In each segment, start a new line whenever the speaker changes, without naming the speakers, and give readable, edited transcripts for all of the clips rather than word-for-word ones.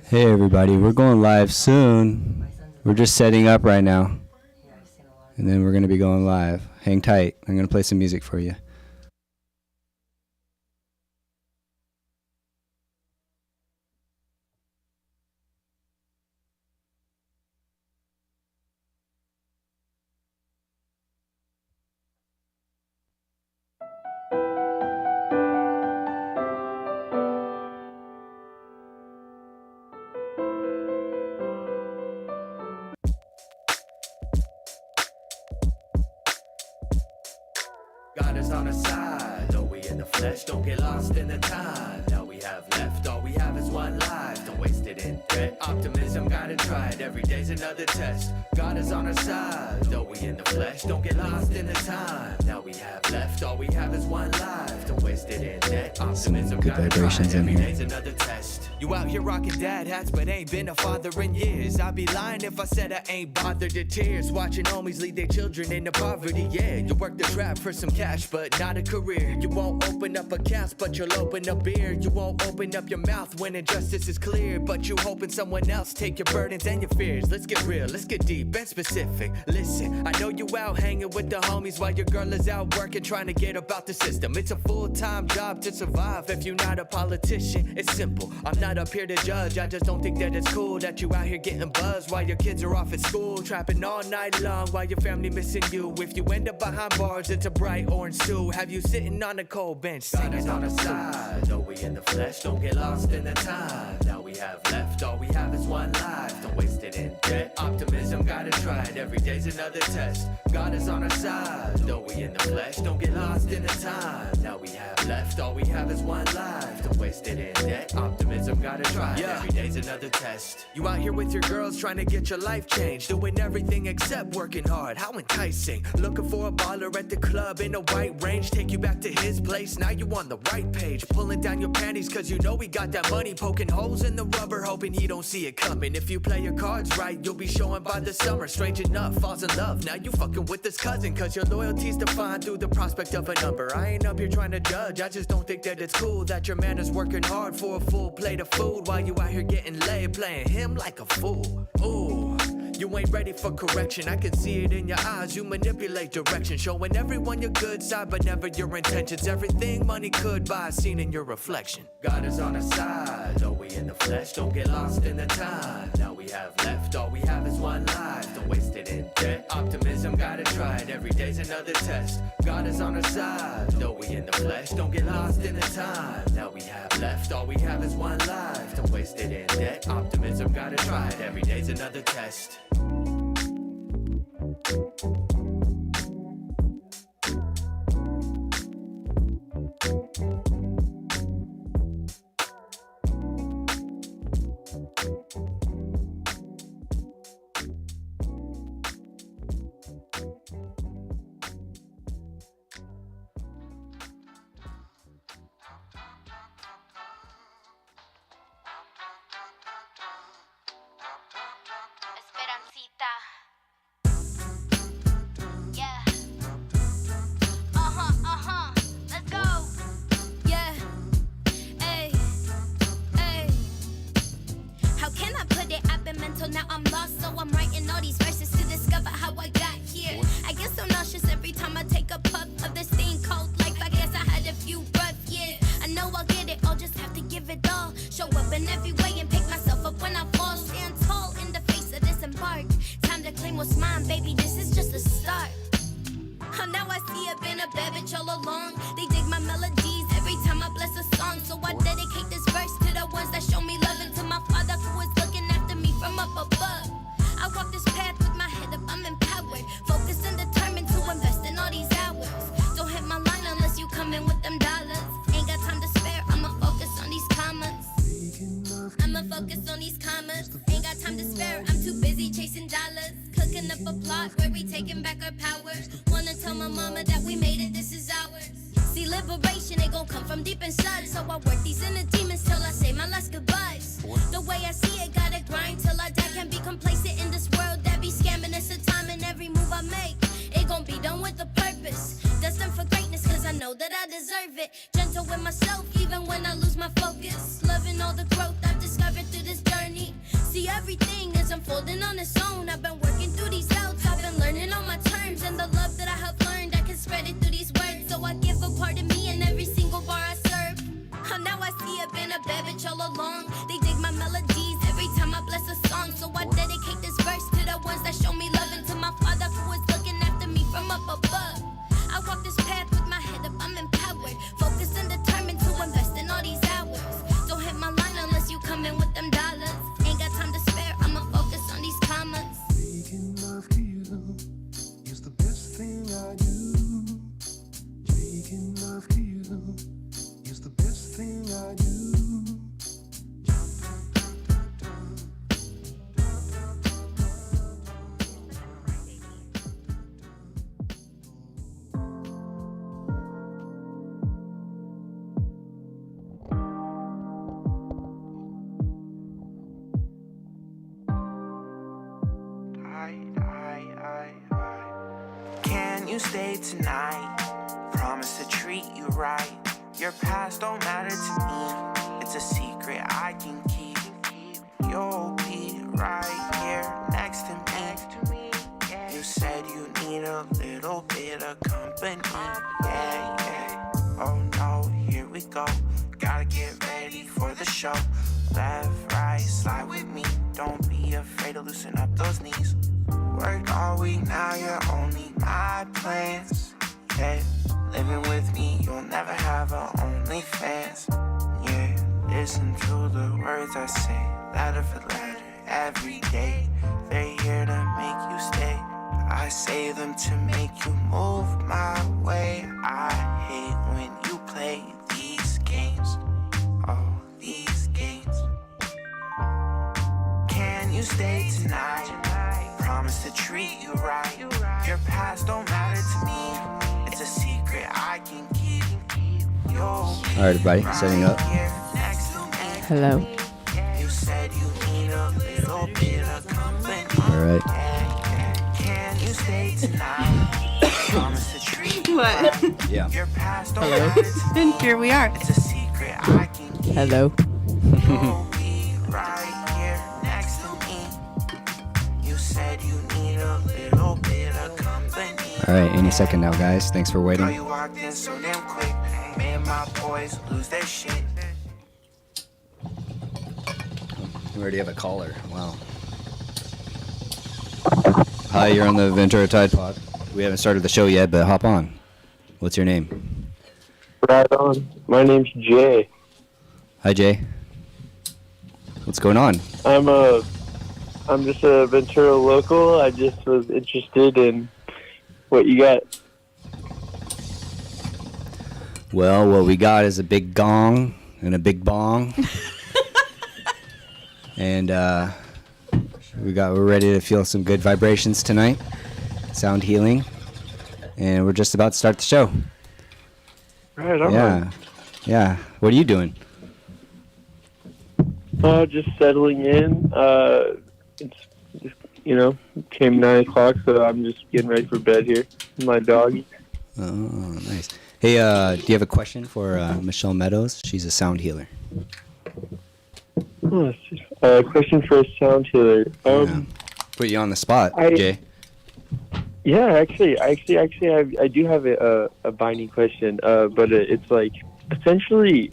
Hey everybody, we're going live soon. We're just setting up right now. And then we're going to be going live. Hang tight. I'm going to play some music for you.
God is on our side, though we in the flesh, don't get lost in the time. Now we have left, all we have is one life, don't waste it in debt. Optimism, gotta try it, every day's another test. God is on our side, though we in the flesh, don't get lost in the time. Now we have left, all we have is one life, don't waste it in debt. Optimism,
good
gotta try
vibrations
it,
in
every
here.
day's another test. You out here rocking dad hats, but ain't been a father in years. I'd be lying if I said I ain't bothered to tears. Watching homies lead their children into poverty, yeah. You work the trap for some cash, but not a career. You won't open up accounts, but you'll open a beer. You won't open up your mouth when injustice is clear, but you hoping someone else take your burdens and your fears. Let's get real, let's get deep and specific. Listen, I know you out hanging with the homies while your girl is out working, trying to get about the system. It's a full-time job to survive if you're not a politician. It's simple, I'm not up here to judge. I just don't think that it's cool that you out here getting buzzed while your kids are off at school, trapping all night long while your family missing you. If you end up behind bars, it's a bright orange stew. Have you sitting on a cold bench singing? God is on our side, though we in the flesh, don't get lost in the time. Now we have left, all we have is one life, don't waste it in debt. Optimism, gotta try it, every day's another test. God is on our side, though we in the flesh, don't get lost in the time. Now we have left, all we have is one life, don't waste it in debt. Optimism, gotta try it, every day's another test. You out here with your girls trying to get your life changed, doing everything except working hard, how enticing. Looking for a baller at the club in a white range, take you back to his place, now you on the right page. Pulling down your panties cause you know he got that money, poking holes in the rubber, hoping he don't see it coming. If you play your cards right, you'll be showing by the summer. Strange enough, falls in love, now you fucking with this cousin, cause your loyalty's defined through the prospect of a number. I ain't up here trying to judge, I just don't think that it's cool that your man is working hard for a full plate of food while you out here getting laid, playing him like a fool. Ooh, you ain't ready for correction, I can see it in your eyes. You manipulate direction, showing everyone your good side but never your intentions. Everything money could buy, seen in your reflection. God is on our side, though we in the flesh, don't get lost in the time. Now we have left, all we have is one life, don't waste it in debt. Optimism, gotta try it, every day's another test. God is on our side, though we in the flesh, don't get lost in the time. Now we have left, all we have is one life, don't waste it in debt. Optimism, gotta try it, every day's another test.
Esperancita. Yeah. Let's go. Yeah. Ay. Ay. How can I put it? I've been mental, now I'm lost, so I'm writing all these verses to discover how I got here. I get so nauseous every time I take a puff of this thing called life. I guess I had a few rough years. I know I'll get it, I'll just have to give it all. Show up in every way and pick myself up when I fall. Stand tall in the face of this embark. Time to claim what's mine, baby, this is just a start. Oh, now I see I've been a bad bitch all along. They dig my melodies every time I bless a song. So I dedicate this verse to the ones that show me love, and to my father who is looking after me from up above. I walk this path with my head up, I'm empowered, focused and determined to invest in all these hours. Don't hit my line unless you come in with them dollars. Ain't got time to spare, I'ma focus on these commas. I'ma focus on these commas. Ain't got time to spare, I'm too busy chasing dollars. Cooking up a plot where we taking back our power. Wanna tell my mama that we made it, this is ours. See, liberation ain't gon' come from deep inside, so I work these inner demons till I say my last goodbyes. The way I see it, gotta grind till I die. Can't be complacent in this world that be scamming us a time, and every move I make, it gon' be done with a purpose. Destined for greatness, cause I know that I deserve it. Gentle with myself, even when I lose my focus. Loving all the growth I've discovered. everything is unfolding on its own. I've been working through these doubts, I've been learning on my terms, and the love that I have learned, I can spread it through these words. So I give a part of me in every single bar I serve. Now I see I've been a bad bitch all along. They dig my melodies every time I bless a song. So I dedicate this verse to the ones that show me love, and to my father who is looking after me from up above. I walk this path with my head up, I'm empowered, focused and determined to invest in all these hours. Don't hit my line unless you come in with them dollars. Ain't got time to spare, I'ma focus on these commas.
Making love to you is the best thing I do. Making love to you is the best thing I do.
Can you stay tonight? Promise to treat you right. Your past don't matter to me. It's a secret I can keep. You'll be right here next to me. You said you need a little bit of company. Yeah, yeah. Oh no, here we go. Gotta get ready for the show. Left, right, slide with me. Don't be afraid to loosen up those knees. Work all week, now you're only my plans. Yeah, living with me, you'll never have a OnlyFans. Yeah, listen to the words I say, letter for letter, every day. They're here to make you stay. I say them to make you move my way. I hate when you play these games. Oh, these games. Can you stay tonight? Promise to treat you right. Your past don't matter to me. It's a secret I can keep. All
right, everybody, setting up.
Hello.
You said you need a little bit of company.
All right.
Can you stay tonight? Promise to treat you
What?
right.
Yeah.
Your past don't
Hello.
matter to me.
And here we are.
It's a secret I can keep.
Hello.
You'll be right here next to me. You said you need a little bit of company.
All right, any second now, guys. Thanks for
Girl,
waiting.
you walked in so damn quick. Me and my boys lose their shit.
We already have a caller. Wow. Hi, you're on the Ventura Tide Pod. We haven't started the show yet, but hop on. What's your name?
Right on. My name's Jay.
Hi, Jay. What's going on?
I'm just a Ventura local. I just was interested in what you got.
Well, what we got is a big gong and a big bong. And we're ready to feel some good vibrations tonight. Sound healing. And we're just about to start the show.
Right on.
Yeah. Yeah. What are you doing?
Just settling in. It's just, came 9 o'clock, so I'm just getting ready for bed here. My dog.
Oh, nice. Hey, do you have a question for Michelle Meadows? She's a sound healer.
Question for a sound healer.
Yeah. Put you on the spot, Jay.
Yeah, actually, I do have a binding question, but it's like, essentially,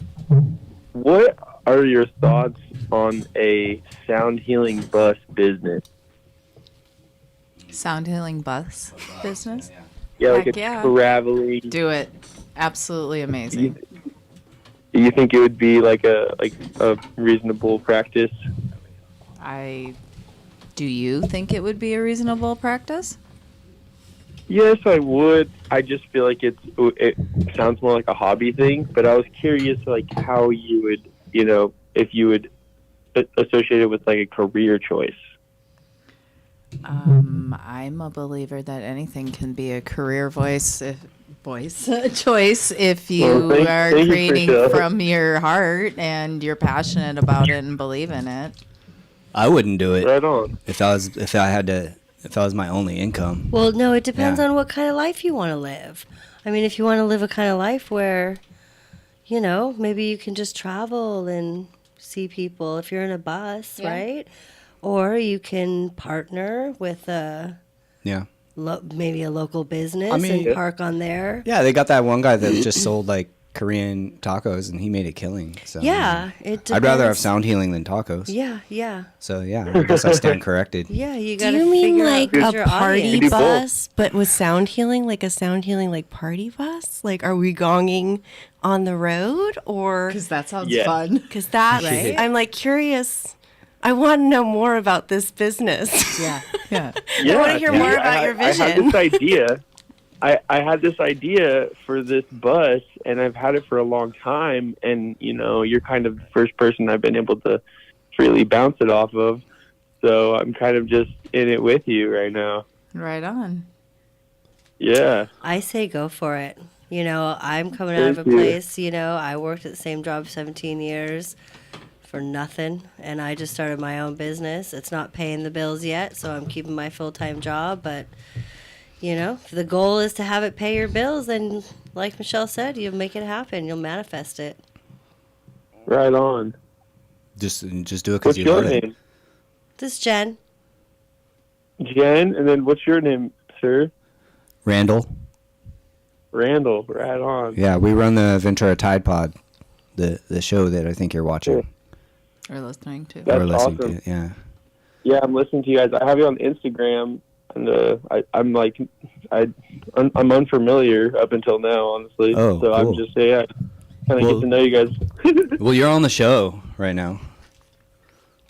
what are your thoughts on a sound healing bus business?
Sound healing bus business?
Yeah, like
Heck
a
yeah.
traveling.
Do it. Absolutely amazing.
Do you think it would be like a reasonable practice?
Do you think it would be a reasonable practice?
Yes, I would. I just feel like it sounds more like a hobby thing, but I was curious like how you would, if you would associate it with like a career choice.
I'm a believer that anything can be a career choice if you
Well,
are
thank you,
creating
Michelle.
from your heart and you're passionate about it and believe in it.
I wouldn't do it
Right on.
if that was my only income.
Well, no, it depends
Yeah.
on what kind of life you want to live. I mean, if you want to live a kind of life where, maybe you can just travel and see people if you're in a bus,
Yeah.
right? Or you can partner with
Yeah.
maybe a local business
I mean-
and park on there.
Yeah, they got that one guy that just sold like Korean tacos and he made a killing. So
Yeah, it
I'd rather have
depends.
sound healing than tacos.
Yeah, yeah,
So yeah, I guess I stand corrected.
yeah. You
Do
gotta
you mean
figure
like
out who's
a
your
party
audience.
do both.
bus, but with sound healing, like a sound healing like party bus? Like, are we gonging on the road or?
Because that sounds
Yeah.
fun.
Because that's
Right?
I'm like curious. I want to know more about this business.
Yeah.
Yeah.
Yeah,
wanna hear more about your
I had
vision.
this idea. I had this idea for this bus, and I've had it for a long time. And you're kind of the first person I've been able to freely bounce it off of. So I'm kind of just in it with you right now.
Right on.
Yeah.
I say go for it. I'm coming out of a
Thank you.
place, I worked at the same job 17 years for nothing, and I just started my own business. It's not paying the bills yet, so I'm keeping my full-time job, but, if the goal is to have it pay your bills, then like Michelle said, you'll make it happen. You'll manifest it.
Right on.
Just do it because
What's
you
your
love it.
name?
This is Jen.
Jen, and then what's your name, sir?
Randall.
Randall. Right on.
Yeah, we run the Ventura Tide Pod, the show that I think you're watching
Or listening to.
That's
or listening
awesome.
to. Yeah.
Yeah, I'm listening to you guys. I have you on Instagram, and I'm unfamiliar up until now, honestly.
Oh,
so I'm
cool.
just kind of
Well-
get to know you guys.
Well, you're on the show right now.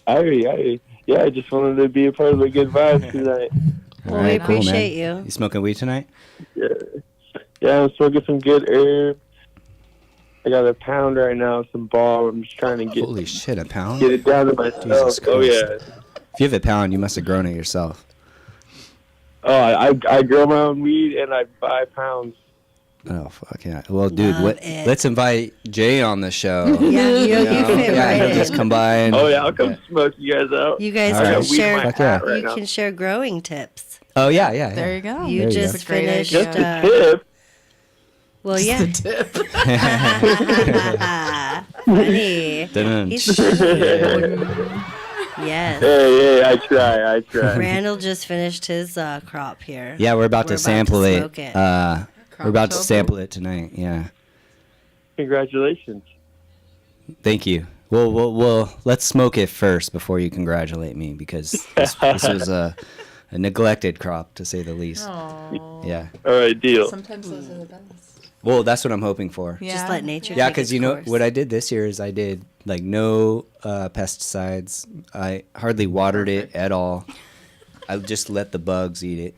Yeah, I just wanted to be a part of the good vibes tonight.
All
Well, we
right, cool, man.
appreciate you.
You smoking weed tonight?
Yeah, I'm smoking some good herb. I got a pound right now, some ball. I'm just trying to get
Holy shit, a pound?
it down to myself.
Jesus
Oh
Christ.
yeah.
If you have a pound, you must have grown it yourself.
Oh, I grow my own weed and I buy pounds.
Oh fuck yeah! Well, dude,
Love
what?
it.
Let's invite Jay on the show.
Yeah, you fit
yeah,
right
he'll
in.
just come by and.
Oh yeah, I'll come smoke you guys out.
You guys
All
can
right.
Weed in
share.
my
Fuck
hat
yeah.
right
You
now.
can share growing tips.
Oh yeah, yeah.
There you go.
You
There you
just
go.
That's a great
finished.
idea.
Just a tip.
Well, yeah.
The tip.
Funny.
Dun-dun.
He's yes.
Hey, I try.
Randall just finished his crop here.
Yeah, we're about to sample it.
smoke it.
We're about to
Crop
sample it tonight. Yeah.
Congratulations.
Thank you. Well, let's smoke it first before you congratulate me because this was a neglected crop to say the least.
Aw.
Yeah.
All right, deal.
Sometimes those are the best.
Well, that's what I'm hoping for.
Yeah.
Just let nature.
Yeah,
take
because
its course.
what I did this year is I did like no pesticides. I hardly watered it at all. I just let the bugs eat it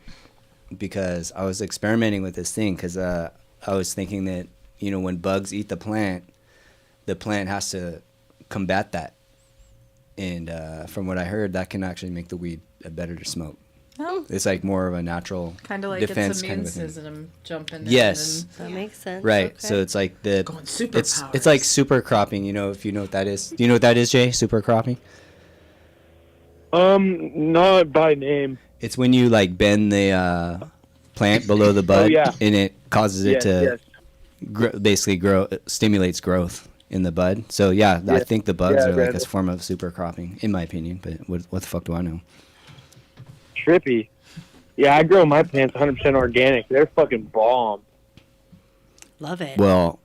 because I was experimenting with this thing because I was thinking that when bugs eat the plant has to combat that. And from what I heard, that can actually make the weed better to smoke.
Oh.
It's like more of a natural
Kind of like
defense
its
kind
immune
of a thing.
system jumping
Yes.
in.
That makes sense.
Right.
Okay.
So it's like the
Going super
it's
powers.
like super cropping, if you know what that is. Do you know what that is, Jay? Super cropping?
Not by name.
It's when you like bend the plant below the bud
yeah.
and it causes it
Yes,
to
yes.
basically grow, stimulates growth in the bud. So yeah, I think the bugs
Yeah,
are like
Randall.
a form of super cropping in my opinion, but what the fuck do I know?
Trippy. Yeah, I grow my plants 100% organic. They're fucking bomb.
Love it.
Well,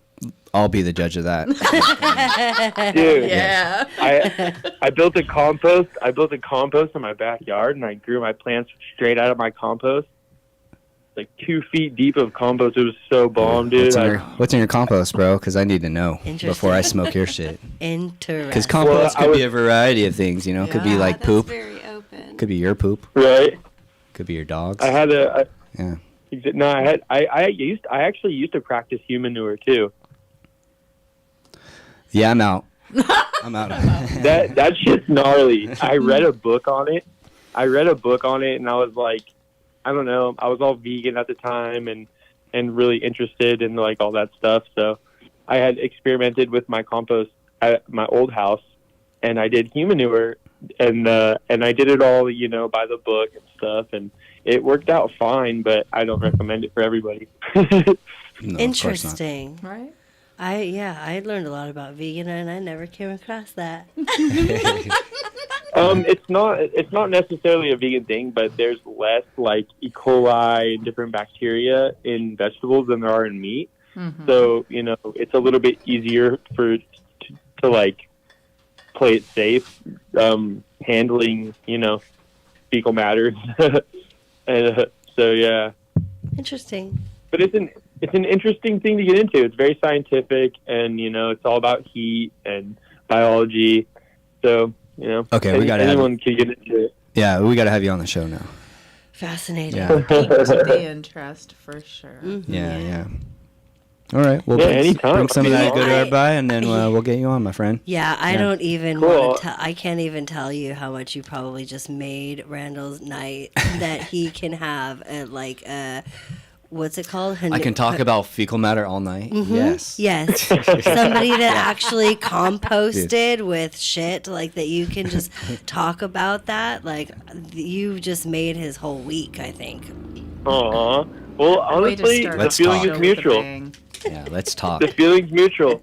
I'll be the judge of that.
Dude,
Yeah.
I built a compost. I built a compost in my backyard, and I grew my plants straight out of my compost. Like 2 feet deep of compost. It was so bomb, dude.
What's in your compost, bro? Because I need to know
Interesting.
before I smoke your shit.
Interesting.
Because compost
Well, I
could be
was-
a variety of things, Could be
Yeah,
like poop.
very open.
Could be your poop.
Right.
Could be your dog's.
I had
Yeah.
No, I actually used to practice human manure too.
Yeah, I'm out. I'm out.
That shit's gnarly. I read a book on it. And I was like, I don't know. I was all vegan at the time and really interested in like all that stuff. So I had experimented with my compost at my old house, and I did human manure, and I did it all by the book and stuff, and it worked out fine. But I don't recommend it for everybody.
No, of course not.
Interesting.
Right?
I learned a lot about vegan and I never came across that.
It's not necessarily a vegan thing, but there's less like E. coli and different bacteria in vegetables than there are in meat.
Mm-hmm.
So it's a little bit easier to like play it safe, handling fecal matters, and so yeah.
Interesting.
But it's an interesting thing to get into. It's very scientific, and it's all about heat and biology. So
Okay, we gotta
anyone can get into it.
Yeah, we got to have you on the show now.
Fascinating.
Yeah.
Piqued the interest for sure.
Mm-hmm.
Yeah. All right. Well,
Yeah,
bring,
anytime.
bring some of that good
I-
herb by, and then we'll get you on, my friend.
Yeah, I
Yeah.
don't even
Cool.
want to tell. I can't even tell you how much you probably just made Randall's night that he can have what's it called?
I can talk about fecal matter all night. Yes.
Yes, somebody that actually composted with shit like that. You can just talk about that. Like you just made his whole week. I think.
Aw. Well,
Way to
honestly,
start
the
Let's
feeling
talk.
show
is
with a
mutual.
bang.
Yeah. Let's talk.
The feeling's mutual.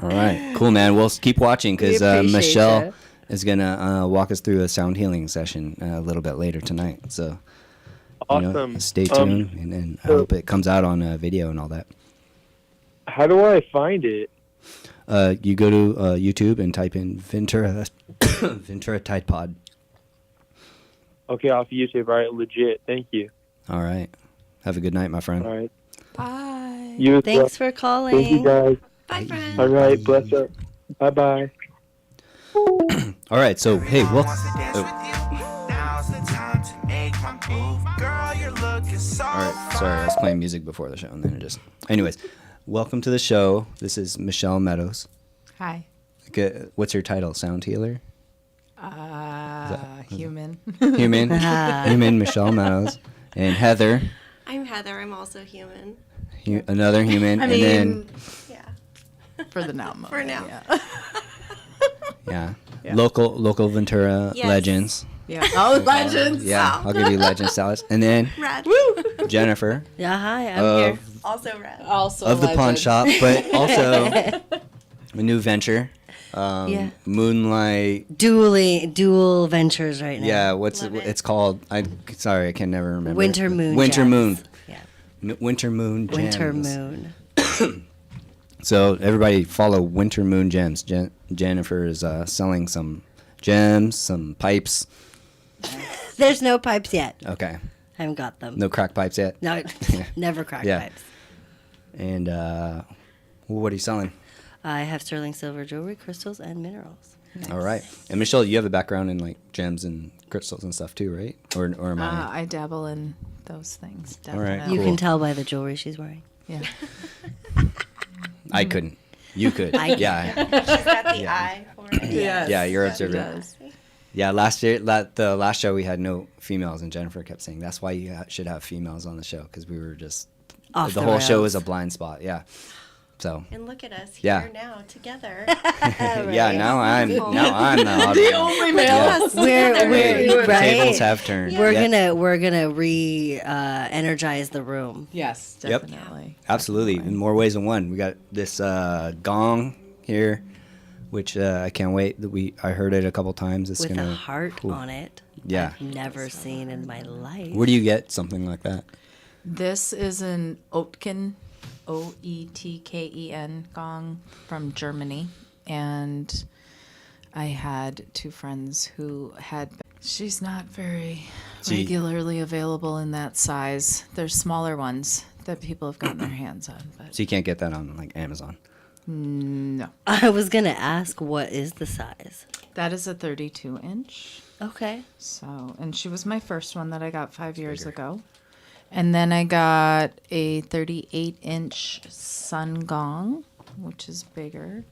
All right. Cool, man. We'll keep watching because
We appreciate
Michelle
ya.
is gonna walk us through a sound healing session a little bit later tonight. So.
Awesome.
Stay tuned, and then I hope it comes out on video and all that.
How do I find it?
You go to YouTube and type in Ventura, Ventura Tide Pod.
Okay, off YouTube. All right, legit. Thank you.
All right. Have a good night, my friend.
All right.
Bye.
You as well.
Thanks for calling.
Thank you, guys.
Bye, friend.
All right, bless up. Bye-bye.
All right. So, hey, well,
Wants to dance with you. Now's the time to make my move. Girl, you're looking so
all right. Sorry, I was playing music before the show, and then it just. Anyways, welcome to the show. This is Michelle Meadows.
Hi.
What's your title? Sound healer?
Human.
Human Michelle Meadows. And Heather,
I'm Heather. I'm also human.
another human.
I
and
mean,
then,
Yeah.
for the now.
For now.
Yeah.
yeah, local Ventura
Yes.
legends.
Yeah. Oh, legends.
Yeah, I'll give you legend salads. And then
Red.
Jennifer
Yeah, hi. I'm here.
Also red.
Also
of the pawn
legend.
shop, but also a new venture.
Yeah.
Moonlight.
Dual ventures right now.
Yeah,
Love it.
it's called? I can never remember.
Winter
it.
Moon.
Winter
Jams.
Moon.
Yeah.
Winter Moon Gems.
Winter Moon.
So everybody follow Winter Moon Gems. Jennifer is selling some gems, some pipes.
There's no pipes yet.
Okay.
I haven't got them.
No crack pipes yet.
No, never cracked
Yeah.
pipes.
And what are you selling?
I have sterling silver jewelry, crystals, and minerals.
All right. And Michelle, you have a background in like gems and crystals and stuff too, right? Or am I?
I dabble in those things.
All right,
Definitely.
You
Cool.
can tell by the jewelry she's wearing.
Yeah.
I couldn't. You could.
I can.
Yeah.
She's got the eye for it.
Yes,
Yeah, you're
she
observant.
does.
Yeah, last year, the last show we had no females, and Jennifer kept saying that's why you should have females on the show because we were just
Off
the
the
whole show
rails.
was a blind spot. Yeah, so
And look at us
Yeah.
here now together.
yeah, now I'm the audience.
Only male.
We're right.
Tables have turned.
We're
Yeah,
gonna energize the room.
Yes,
Yep.
definitely.
absolutely in more ways than one. We got this gong here, which I can't wait. I heard it a couple times. It's
With
gonna
a heart
cool.
on it.
Yeah.
I've never seen in my life.
Where do you get something like that?
This is an Oetken, Oetken gong from Germany, and I had two friends who had. She's not very
So you-
regularly available in that size. There's smaller ones that people have gotten their hands on, but
So you can't get that on like Amazon.
no.
I was gonna ask, what is the size?
That is a 32-inch.
Okay.
So, and she was my first one that I got 5 years ago. And then I got a 38-inch sun gong, which is bigger.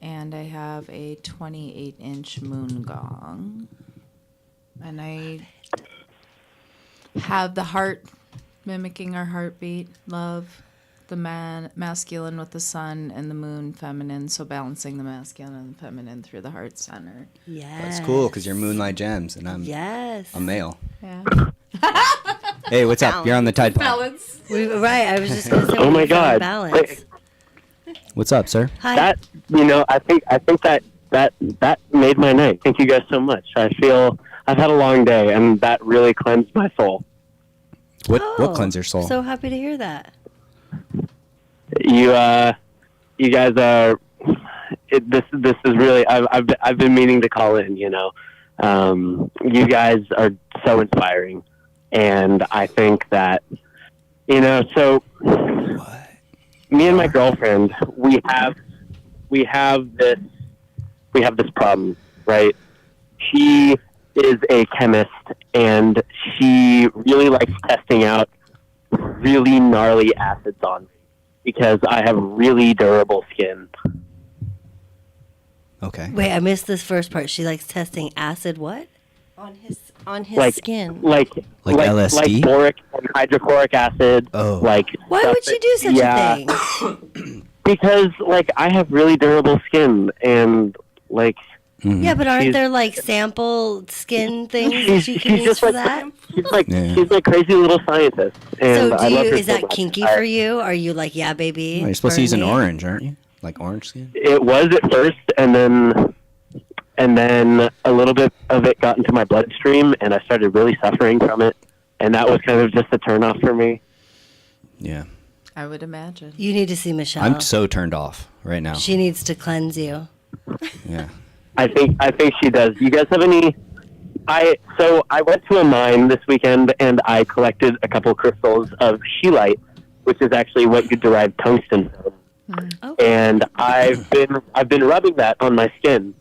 And I have a 28-inch moon gong. And I have the heart mimicking our heartbeat, love, the masculine with the sun, and the moon feminine. So balancing the masculine and the feminine through the heart center.
Yes.
That's cool because you're Moonlight Gems and I'm
Yes.
a male.
Yeah.
Hey, what's up? You're on the Tide Pod.
Balance.
Right. I was just gonna say.
Oh my
we found
God.
Balance.
What's up, sir?
Hi.
That I think that that made my night. Thank you guys so much. I feel I've had a long day, and that really cleansed my soul.
What cleanse your soul?
So happy to hear that.
You guys are. This is really. I've been meaning to call in. You you guys are so inspiring, and I think that So, me and my girlfriend, we have this problem, right? She is a chemist, and she really likes testing out really gnarly acids on me because I have really durable skin.
Okay.
Wait, I missed this first part. She likes testing acid. What?
On his skin.
Like
LSD?
like boric and hydrochloric acid.
Oh.
Why would she do such a thing?
Because I have really durable skin, and
Yeah, but aren't
she's-
there sample skin things that you can use for that?
she's like crazy little scientist. And
So
I love her
is
so
that
much.
kinky for you? Are you like, yeah, baby?
You're supposed to use an
burn me?
orange, aren't you? Like orange skin?
It was at first, and then a little bit of it got into my bloodstream, and I started really suffering from it, and that was kind of just a turnoff for me.
Yeah.
I would imagine.
You need to see Michelle.
I'm so turned off right now.
She needs to cleanse you.
Yeah.
I think she does. You guys have any? I went to a mine this weekend, and I collected a couple crystals of scheelite, which is actually what you derive tungsten from.
Oh.
And I've been rubbing that on my skin,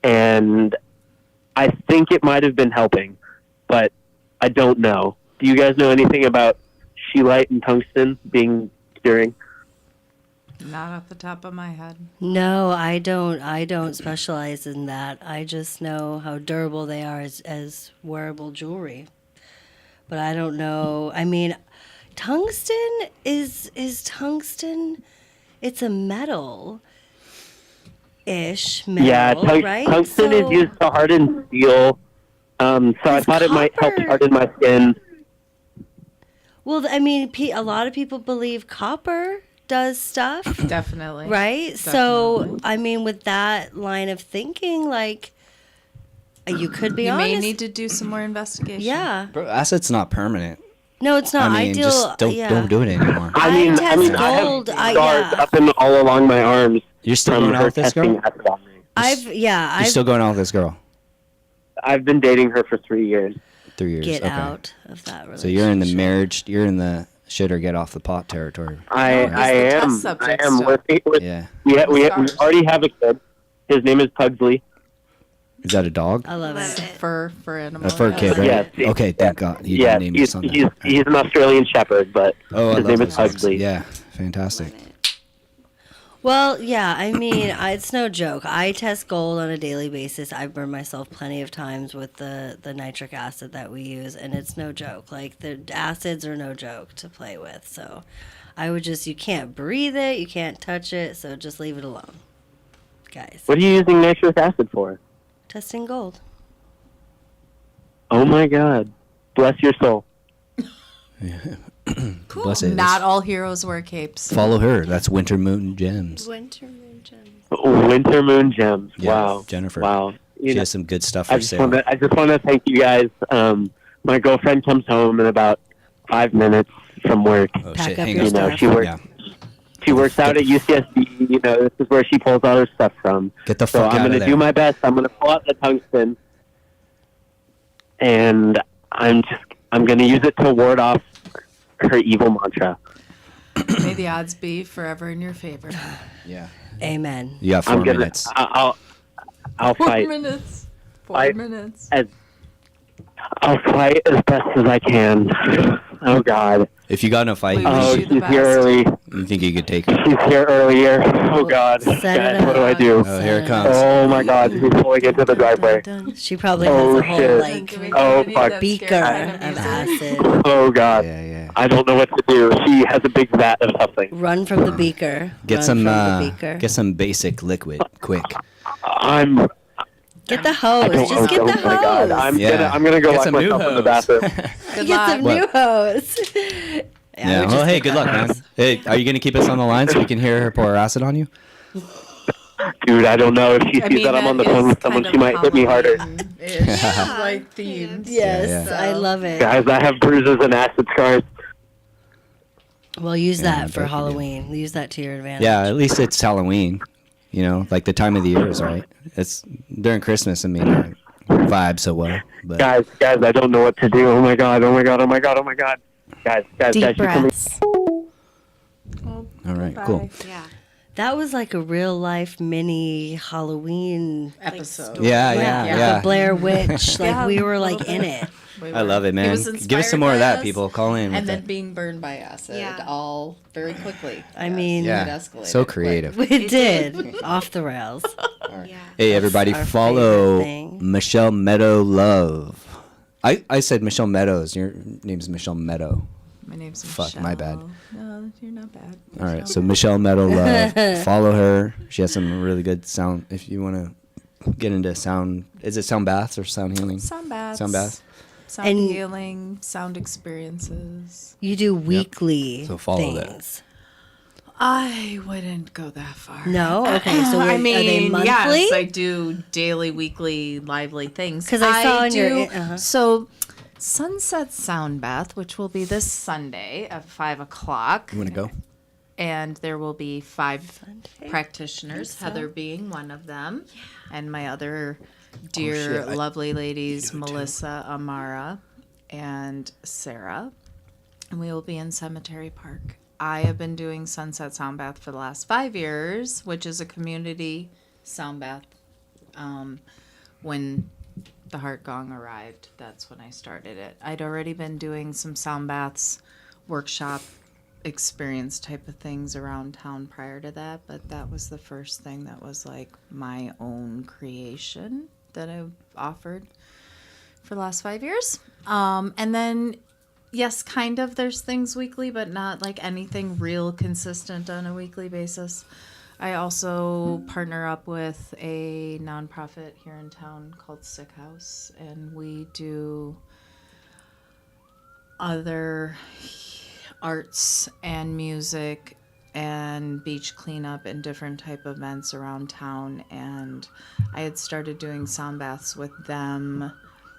and I think it might have been helping, but I don't know. Do you guys know anything about scheelite and tungsten being curing?
Not off the top of my head.
No, I don't specialize in that. I just know how durable they are as wearable jewelry. But I don't know. I mean, tungsten is tungsten. It's a metal. Ish metal,
Yeah,
right?
tungsten is used to harden steel. So I thought it might help
copper.
harden my skin.
Well, I mean, a lot of people believe copper does stuff,
Definitely.
right? So, I mean, with that line of thinking, you could be
You
honest.
may need to do some more investigation.
Yeah.
Bro, acid's not permanent.
No, it's not.
I mean,
Ideal.
just don't do it anymore.
I mean,
test
I
gold.
have scars up and all along my arms.
You're still
from
going out
her
with this
testing
girl?
acid on me.
You're still going out with this girl?
I've been dating her for 3 years.
3 years.
Get
okay.
out of that relationship.
So you're in the marriage. You're in the shit or get off the pot territory.
I
the test
am.
subject
I am.
still.
Yeah.
We
Scars.
already have a kid. His name is Pugsley.
Is that a dog?
I love it.
For animal.
A fur kid, right?
Yes.
Okay, thank God. You
Yeah,
didn't name your son that.
he's an Australian Shepherd, but
Oh, I
his
love
name is
those dogs.
Pugsley.
Yeah, fantastic.
Well, yeah, I mean, it's no joke. I test gold on a daily basis. I've burned myself plenty of times with the nitric acid that we use, and it's no joke. The acids are no joke to play with. So I would you can't breathe it, you can't touch it, so just leave it alone. Guys,
What are you using nitrous acid for?
testing gold.
Oh my God. Bless your soul.
Cool.
Bless it.
Not all heroes wear capes.
Follow her. That's Winter Moon Gems.
Winter moon gems.
Winter Moon Gems.
Yeah,
Wow.
Jennifer.
Wow.
She has some good stuff
I
for
just
sale.
want to thank you guys. My girlfriend comes home in about 5 minutes from work.
Oh
Pack
shit!
up
Hang
your
on.
stuff.
She works.
Yeah.
She works out at UCSB. This is where she pulls all her stuff from.
Get the
So
fuck
I'm
out
going
of
to
there.
do my best. I'm going to pull out the tungsten, and I'm going to use it to ward off her evil mantra.
May the odds be forever in your favor.
Yeah.
Amen.
You got 4
I'm gonna.
minutes.
I'll
4
fight.
minutes. 4
I-
minutes.
I'll fight as best as I can. Oh God.
If you got in a fight,
We
Oh,
wish you the
she's here
best.
early.
you think you could take her?
She's here earlier. Oh God.
Set
Guys,
it
what do I
up.
do?
Oh, here it comes.
Oh my God. She's pulling into the driveway.
She probably
Oh,
has a whole
shit. Oh, fuck.
beaker of acid.
Oh God.
Yeah, yeah.
I don't know what to do. She has a big vat of something.
Run from the beaker.
Get
Run
some.
from the beaker.
Get some basic liquid, quick.
I'm.
Get the
I
hose.
don't-
Just get
oh
the
my God.
hose.
I'm gonna go
Get
lock
some new
myself in the
hose.
bathroom.
Good
Get
luck.
some new hose.
Yeah.
we
Well,
just
hey,
get
good
the
luck, man.
hose.
Hey, are you gonna keep us on the line so we can hear her pour acid on you?
Dude, I don't know. If she sees that I'm on the phone with someone, she might hit me harder.
Like themed.
Yes,
Yeah.
I love it.
Guys, I have bruises and acid scars.
Well, use
Yeah,
that for
both of you.
Halloween. Use that to your advantage.
Yeah, at least it's Halloween. You know, like the time of the year is right. It's during Christmas. I mean, vibe so well. But
Guys, I don't know what to do. Oh my god. Guys,
Deep
she's coming.
breaths.
all right, cool.
Yeah.
That was like a real life mini Halloween
Episode.
Yeah.
The Blair Witch. Like we were like in it.
I love it, man.
was
Give us
inspired
some more of
by
that,
us,
people. Call in.
And
with
then
that.
being burned by acid,
Yeah.
all very quickly.
I mean,
Yeah,
It escalated
so
quick.
creative.
it did. Off the rails.
Yeah.
Hey, everybody,
our
follow
favorite thing.
Michelle Meadow Love. I said Michelle Meadows. Your name's Michelle Meadow.
My name's
Fuck,
Michelle.
my bad.
No, you're not bad.
All right, so Michelle Meadow Love. Follow her. She has some really good sound. If you want to get into sound, is it sound baths or sound healing?
Sound baths.
Sound baths.
Sound
And-
healing, sound experiences.
You do weekly
So follow that.
things.
I wouldn't go that far.
No? Okay, so
I
are they
mean,
monthly?
yes, I do daily, weekly, lively things.
'Cause I saw on your-
do-
uh-huh.
So, Sunset Sound Bath, which will be this Sunday at 5 o'clock.
You want to go?
And there will be 5 practitioners, Heather being one of them, and my other dear,
shit,
lovely ladies, Melissa, Amara, and Sarah. And we will be in Cemetery Park. I have been doing Sunset Sound Bath for the last 5 years, which is a community sound bath. When the Heart Gong arrived, that's when I started it. I'd already been doing some sound baths, workshop experience type of things around town prior to that, but that was the first thing that was like my own creation that I've offered for the last 5 years. And then, yes, kind of there's things weekly, but not like anything real consistent on a weekly basis. I also partner up with a nonprofit here in town called Sick House, and we do other arts and music and beach cleanup and different type of events around town. And I had started doing sound baths with them.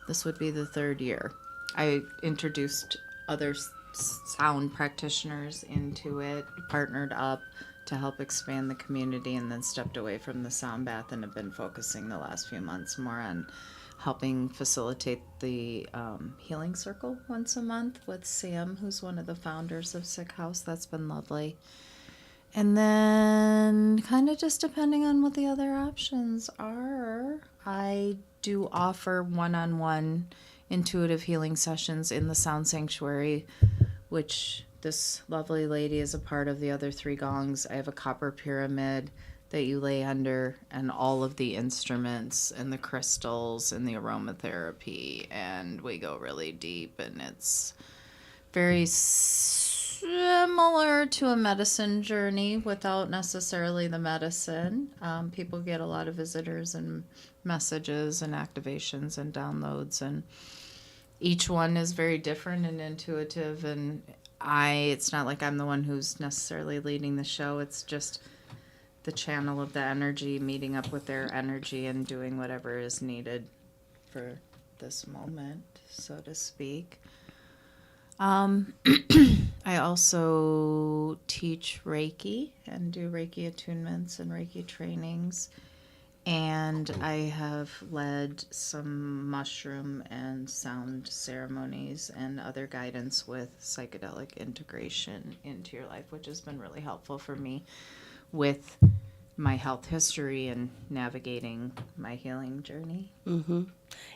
This would be the 3rd year. I introduced other sound practitioners into it, partnered up to help expand the community, and then stepped away from the sound bath and have been focusing the last few months more on helping facilitate the healing circle once a month with Sam, who's one of the founders of Sick House. That's been lovely. And then kind of just depending on what the other options are, I do offer one-on-one intuitive healing sessions in the Sound Sanctuary, which this lovely lady is a part of the other 3 gongs. I have a copper pyramid that you lay under, and all of the instruments and the crystals and the aromatherapy, and we go really deep, and it's very similar to a medicine journey without necessarily the medicine. People get a lot of visitors and messages and activations and downloads, and each one is very different and intuitive, and it's not like I'm the one who's necessarily leading the show. It's just the channel of the energy, meeting up with their energy and doing whatever is needed for this moment, so to speak. I also teach Reiki and do Reiki attunements and Reiki trainings. And I have led some mushroom and sound ceremonies and other guidance with psychedelic integration into your life, which has been really helpful for me with my health history and navigating my healing journey.
Mm-hmm.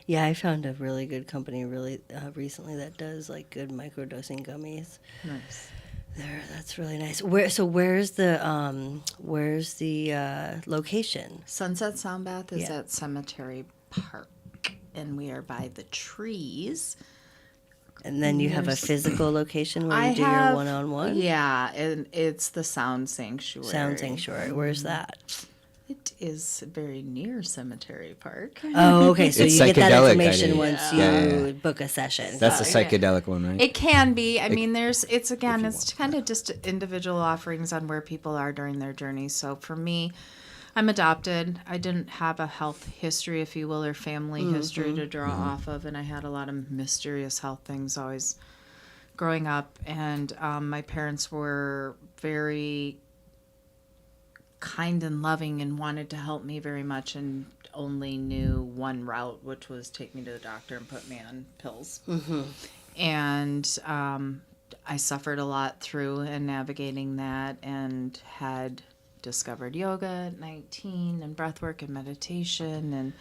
Yeah, I found a really good company recently that does like good microdosing gummies.
Nice.
That's really nice. Where's the location?
Sunset Sound Bath is
Yeah.
at Cemetery Park, and we are by the trees.
And then you have a
There's-
physical location where you do
have,
your one-on-one?
Yeah, and it's the Sound Sanctuary.
Sound Sanctuary. Where's that?
It is very near Cemetery Park.
Oh, okay. So
It's
you get that
psychedelic, I
information
think.
once you
Yeah.
book a session.
That's the psychedelic one, right?
It can be. I mean, it's kind of just individual offerings on where people are during their journey. So for me, I'm adopted. I didn't have a health history, if you will, or family history to draw off of, and I had a lot of mysterious health things always growing up. And my parents were very kind and loving and wanted to help me very much, and only knew one route, which was take me to the doctor and put me on pills. And I suffered a lot through and navigating that, and had discovered yoga at 19 and breathwork and meditation, and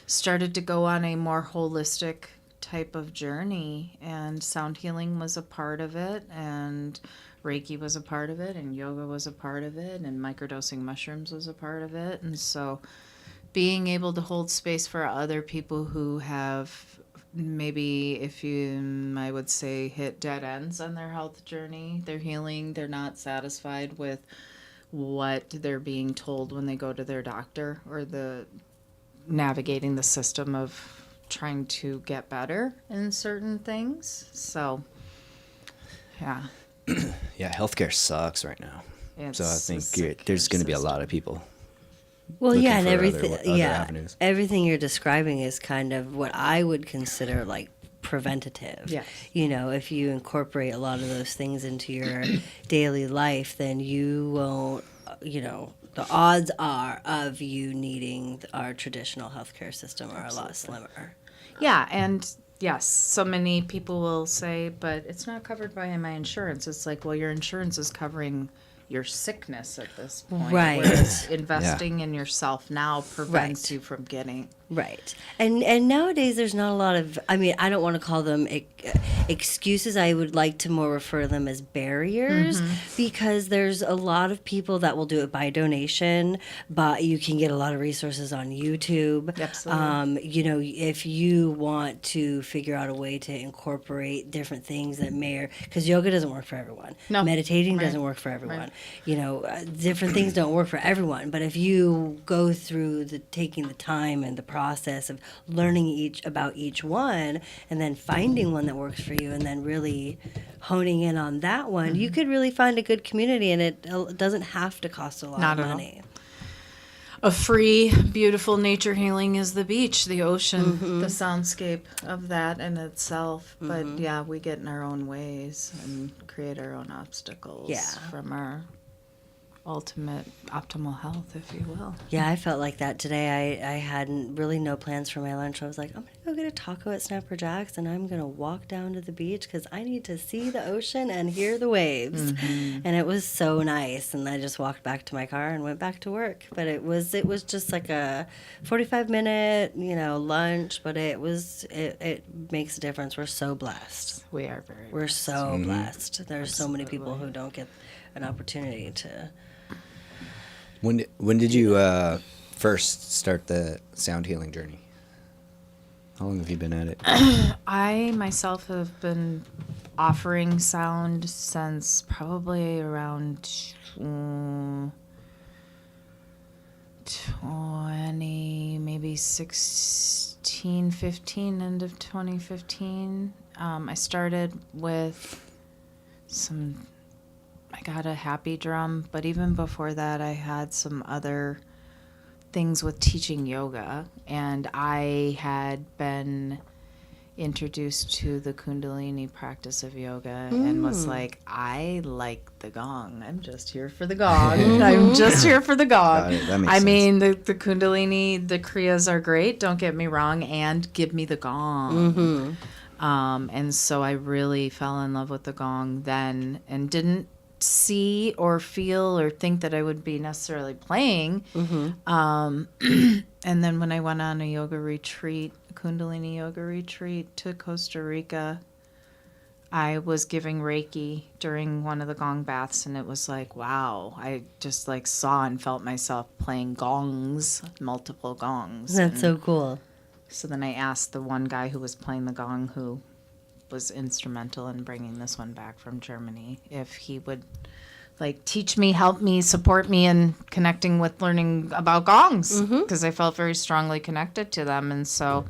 started to go on a more holistic type of journey. And sound healing was a part of it, and Reiki was a part of it, and yoga was a part of it, and microdosing mushrooms was a part of it. And so being able to hold space for other people who have maybe, I would say, hit dead ends on their health journey, their healing, they're not satisfied with what they're being told when they go to their doctor, or the navigating the system of trying to get better in certain things. So, yeah.
Yeah, healthcare sucks right now.
It's
So I
a
think
sick
there's going to be a
system.
lot of people.
Well,
looking
yeah, and
for
everything.
other avenues.
Everything you're describing is kind of what I would consider like preventative.
Yes.
You know, if you incorporate a lot of those things into your daily life, then you won't. You know, the odds are of you needing our traditional healthcare system are a lot slimmer.
Yeah, and yes, so many people will say, but it's not covered by my insurance. It's like, well, your insurance is covering your sickness at this point.
Right.
Whereas investing in yourself now prevents
Right.
you from getting.
Right. And nowadays there's not a lot of, I mean, I don't want to call them excuses. I would like to more refer to them as barriers, because there's a lot of people that will do it by donation, but you can get a lot of resources on YouTube.
Absolutely.
You know, if you want to figure out a way to incorporate different things that because yoga doesn't work for everyone.
No.
Meditating
Right.
doesn't work for everyone.
Right.
You know, different things don't work for everyone, but if you go through taking the time and the process of learning about each one, and then finding one that works for you, and then really honing in on that one, you could really find a good community, and it doesn't have to cost a lot
Not
of
at all.
money.
A free, beautiful nature healing is the beach, the ocean, the soundscape of that in itself. But yeah, we get in our own ways and create our own obstacles
Yeah.
from our ultimate optimal health, if you will.
Yeah, I felt like that today. I had really no plans for my lunch. I was like, I'm going to go get a taco at Snapper Jack's, and I'm going to walk down to the beach because I need to see the ocean and hear the waves. And it was so nice. And I just walked back to my car and went back to work. But it was just like a 45-minute, lunch. But it makes a difference. We're so blessed.
We are very
We're so blessed. There's so many people who don't get an opportunity to.
When did you first start the sound healing journey? How long have you been at it?
I myself have been offering sound since probably around 20, maybe 16, 15, end of 2015. I started with I got a happy drum, but even before that, I had some other things with teaching yoga, and I had been introduced to the Kundalini practice of yoga and was like, I like the gong. I'm just here for the gong. I'm just here for the gong.
Got it. That makes
I
sense.
mean, the Kundalini, the Kriyas are great, don't get me wrong, and give me the gong. And so I really fell in love with the gong then, and didn't see or feel or think that I would be necessarily playing. And then when I went on a yoga retreat, a Kundalini yoga retreat to Costa Rica, I was giving Reiki during one of the gong baths, and it was like, wow, I just like saw and felt myself playing gongs, multiple gongs.
That's so cool.
So then I asked the one guy who was playing the gong, who was instrumental in bringing this one back from Germany, if he would teach me, help me, support me in connecting with learning about gongs, because I felt very strongly connected to them. And so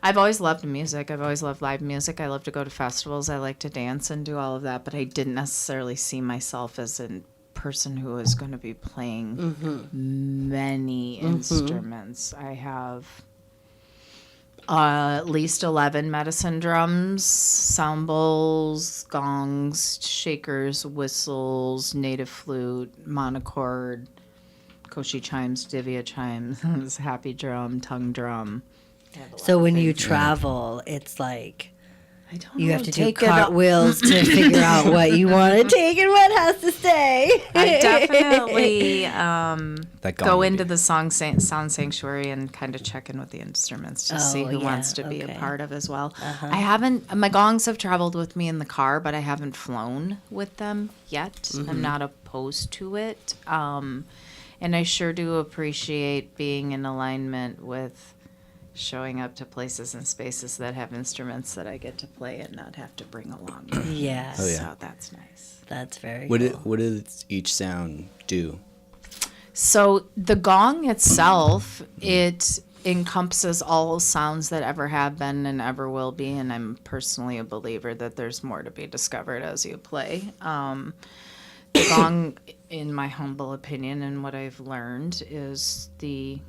I've always loved music. I've always loved live music. I love to go to festivals. I like to dance and do all of that, but I didn't necessarily see myself as person who is going to be playing many instruments. I have at least 11 medicine drums, sound bowls, gongs, shakers, whistles, native flute, monochord, koshi chimes, divya chimes, happy drum, tongue drum.
So when you travel, it's like
I don't
you
know,
have to do
take it up-
cartwheels to figure out what you want to take and what has to stay.
I definitely
That
go
gong
into
would
the sound sanctuary and kind of check in with the instruments to see who wants to be a part of as well. I haven't. My gongs have traveled with me in the car, but I haven't flown with them yet. I'm not opposed to it, and I sure do appreciate being in alignment with showing up to places and spaces that have instruments that I get to play and not have to bring along.
Yeah.
Oh, yeah.
So that's nice.
That's very
What
cool.
what does each sound do?
So the gong itself, it encompasses all sounds that ever have been and ever will be, and I'm personally a believer that there's more to be discovered as you play. The gong, in my humble opinion and what I've learned, is the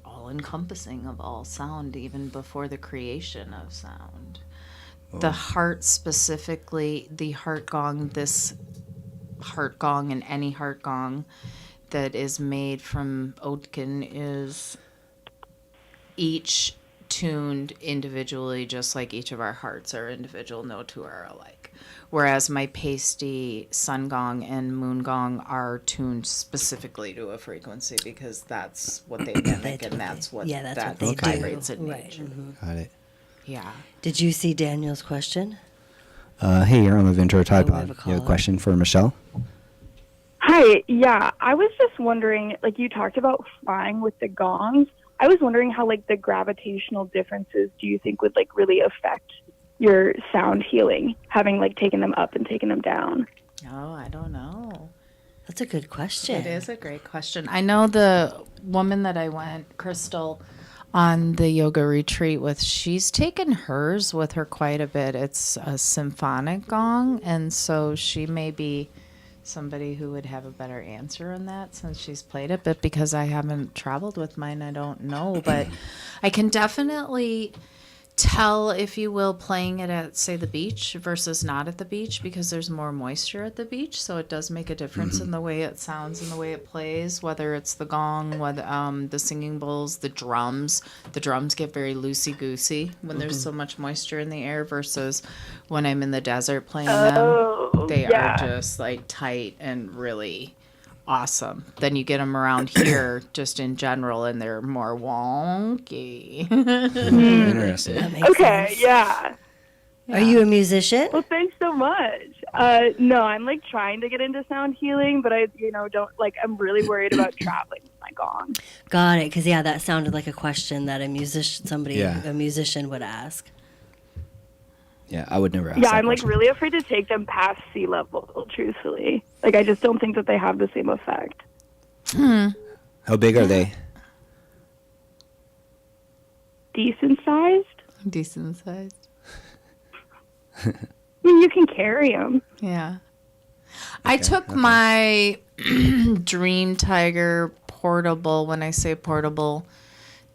all-encompassing of all sound, even before the creation of sound. The heart specifically, the heart gong, this heart gong and any heart gong that is made from Oatkin is each tuned individually, just like each of our hearts are individual, no two are alike. Whereas my pasty sun gong and moon gong are tuned specifically to a frequency because that's what they mimic and that's what
that's
that
what they do.
vibrates in
Right.
nature.
Got it.
Yeah.
Did you see Daniel's question?
Hey, you're on the Ventura Tide
we have
Pod.
a
You have a
caller.
question for Michelle?
Hi, yeah, I was just wondering, like you talked about flying with the gongs. I was wondering how like the gravitational differences do you think would like really affect your sound healing, having like taken them up and taken them down?
Oh, I don't know.
That's a good question.
It is a great question. I know the woman that I went, Crystal, on the yoga retreat with, she's taken hers with her quite a bit. It's a symphonic gong, and so she may be somebody who would have a better answer on that since she's played it. But because I haven't traveled with mine, I don't know. But I can definitely tell, if you will, playing it at, say, the beach versus not at the beach, because there's more moisture at the beach, so it does make a difference in the way it sounds and the way it plays, whether it's the gong, whether the singing bowls, the drums. The drums get very loosey-goosey when there's so much moisture in the air versus when I'm in the desert playing them. They are just like tight and really awesome. Then you get them around here just in general and they're more wonky.
Interesting.
That makes
Okay,
sense.
yeah.
Are you a musician?
Well, thanks so much. No, I'm like trying to get into sound healing, but I, don't like. I'm really worried about traveling with my gong.
Got it. Because that sounded like a question that a musician would ask.
Yeah, I would never ask
Yeah,
that
I'm like
question.
really afraid to take them past sea level. Truthfully, like I just don't think that they have the same effect.
How big are they?
Decent sized.
Decent sized.
I mean, you can carry them.
Yeah. I took my Dream Tiger portable. When I say portable,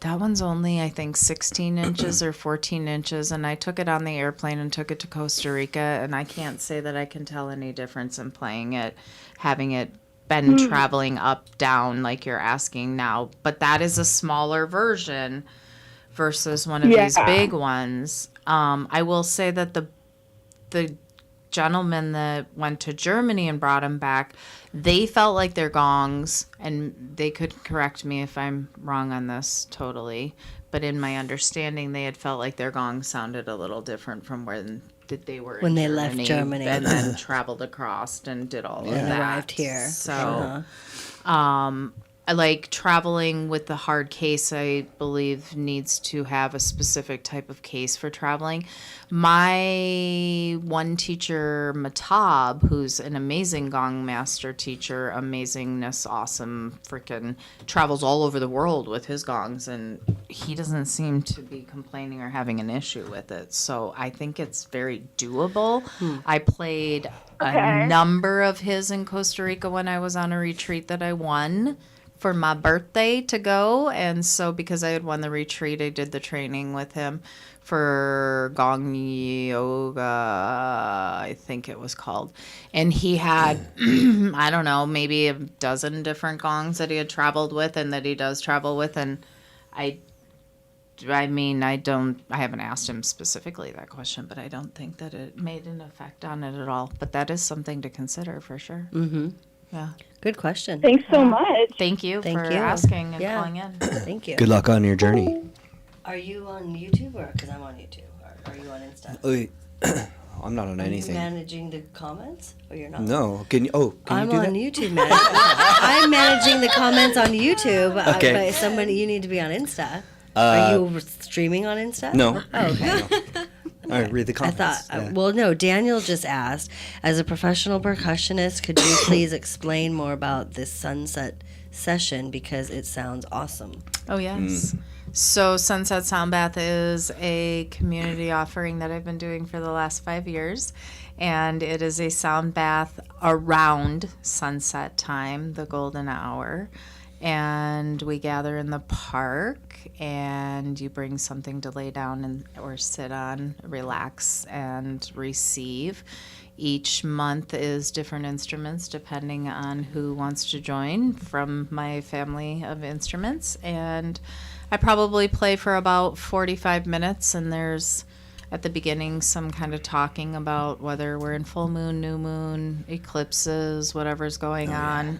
that one's only, I think, 16 inches or 14 inches. And I took it on the airplane and took it to Costa Rica. And I can't say that I can tell any difference in playing it, having it been traveling up, down, like you're asking now. But that is a smaller version versus one of these big ones. I will say that the gentleman that went to Germany and brought him back, they felt like their gongs, and they could correct me if I'm wrong on this totally, but in my understanding, they had felt like their gongs sounded a little different from when they were
When
in
they left Germany.
and then traveled across and did all of that.
Arrived here.
So, like traveling with the hard case, I believe needs to have a specific type of case for traveling. My one teacher, Matab, who's an amazing gong master teacher, amazingness, awesome, freaking travels all over the world with his gongs, and he doesn't seem to be complaining or having an issue with it. So I think it's very doable. I played a number of his in Costa Rica when I was on a retreat that I won for my birthday to go. And so because I had won the retreat, I did the training with him for gong yoga, I think it was called. And he had, I don't know, maybe a dozen different gongs that he had traveled with and that he does travel with. And I haven't asked him specifically that question, but I don't think that it made an effect on it at all. But that is something to consider for sure.
Mm-hmm.
Yeah.
Good question.
Thanks so much.
Thank you for asking and calling in.
Thank you.
Good luck on your journey.
Are you on YouTube or because I'm on YouTube? Or are you on Insta?
I'm not on anything.
Are you managing the comments or you're not?
No. Can you do that?
I'm on YouTube. I'm managing the comments on YouTube.
Okay.
But somebody, you need to be on Insta. Are you streaming on Insta?
No.
Oh, okay.
All right, read the comments.
I thought, well, no, Daniel just asked, as a professional percussionist, could you please explain more about this sunset session because it sounds awesome?
Oh, yes. So Sunset Sound Bath is a community offering that I've been doing for the last 5 years. And it is a sound bath around sunset time, the golden hour. And we gather in the park, and you bring something to lay down or sit on, relax, and receive. Each month is different instruments depending on who wants to join from my family of instruments. And I probably play for about 45 minutes, and there's at the beginning some kind of talking about whether we're in full moon, new moon, eclipses, whatever's going on.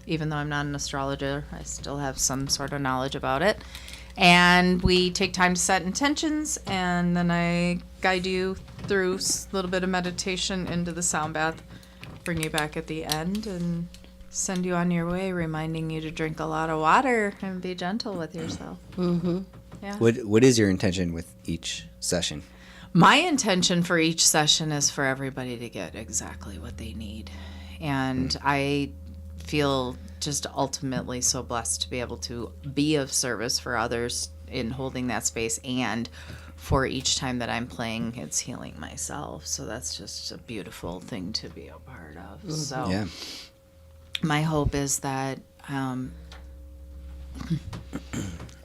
Even though I'm not an astrologer, I still have some sort of knowledge about it. And we take time to set intentions, and then I guide you through a little bit of meditation into the sound bath, bring you back at the end, and send you on your way, reminding you to drink a lot of water and be gentle with yourself.
Mm-hmm.
Yeah.
What is your intention with each session?
My intention for each session is for everybody to get exactly what they need. And I feel just ultimately so blessed to be able to be of service for others in holding that space, and for each time that I'm playing, it's healing myself. So that's just a beautiful thing to be a part of. Mm-hmm. So my hope is that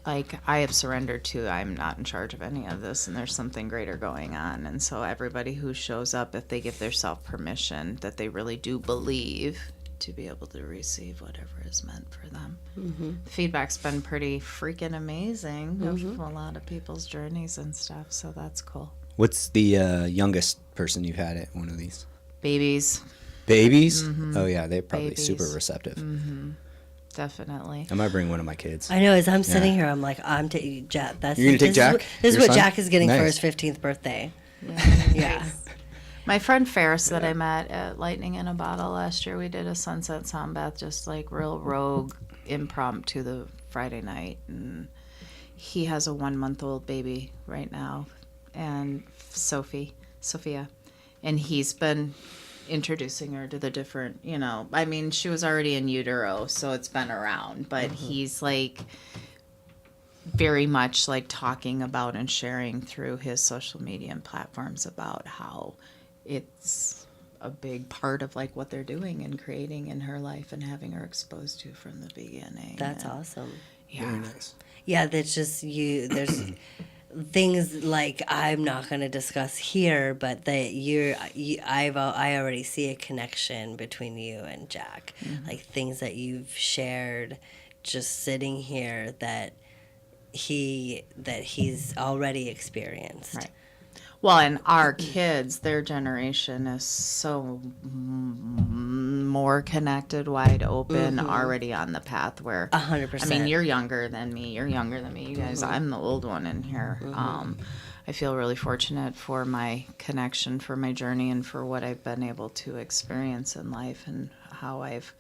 like I have surrendered to, I'm not in charge of any of this, and there's something greater going on. And so everybody who shows up, if they give themselves permission, that they really do believe, to be able to receive whatever is meant for them. Mm-hmm. The feedback's been pretty freaking amazing of a lot of people's journeys and stuff, so that's cool.
What's the youngest person you've had at one of these?
Babies.
Babies?
Mm-hmm.
Oh yeah, they're probably
Babies.
super receptive.
Mm-hmm. Definitely.
I might bring one of my kids.
I know, as I'm sitting here, I'm like, I'm taking Jack.
You're gonna take Jack?
This is
Your
what
son?
Jack is getting for
Nice.
his 15th birthday.
Yeah. My friend Ferris that I met at Lightning in a Bottle last year, we did a sunset sound bath, just like real rogue impromptu the Friday night. And he has a 1-month-old baby right now, and Sophia. And he's been introducing her to the different, I mean, she was already in utero, so it's been around, but he's like very much like talking about and sharing through his social media and platforms about how it's a big part of like what they're doing and creating in her life and having her exposed to from the beginning.
That's awesome.
Yeah.
Very nice.
Yeah, that's just there's things like I'm not going to discuss here, but that I already see a connection between you and Jack. Mm-hmm. Like things that you've shared just sitting here that he's already experienced.
Right. Well, and our kids, their generation is so more connected, wide open, already on the path where
100%.
I mean, you're younger than me. You're younger than me. You guys, I'm the old one in here. I feel really fortunate for my connection, for my journey, and for what I've been able to experience in life and how I've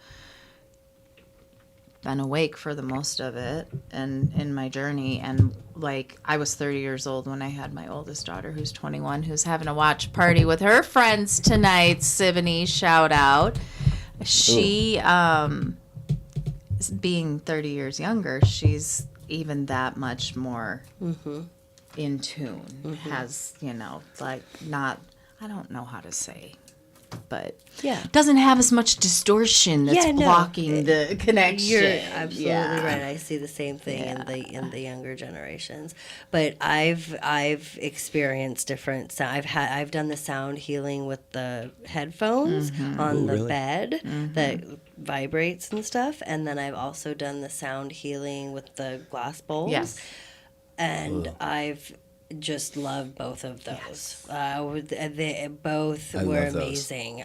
been awake for the most of it and in my journey. And like, I was 30 years old when I had my oldest daughter, who's 21, who's having a watch party with her friends tonight. Sivany, shout out. She, being 30 years younger, she's even that much more in tune. Has, you know, like, not, I don't know how to say, but doesn't have as much distortion that's blocking the connection.
You're absolutely right. I see the same thing in the younger generations. But I've experienced different I've done the sound healing with the headphones on the bed that vibrates and stuff, and then I've also done the sound healing with the glass bowls.
Yes.
And I've just love both of those. They both were amazing.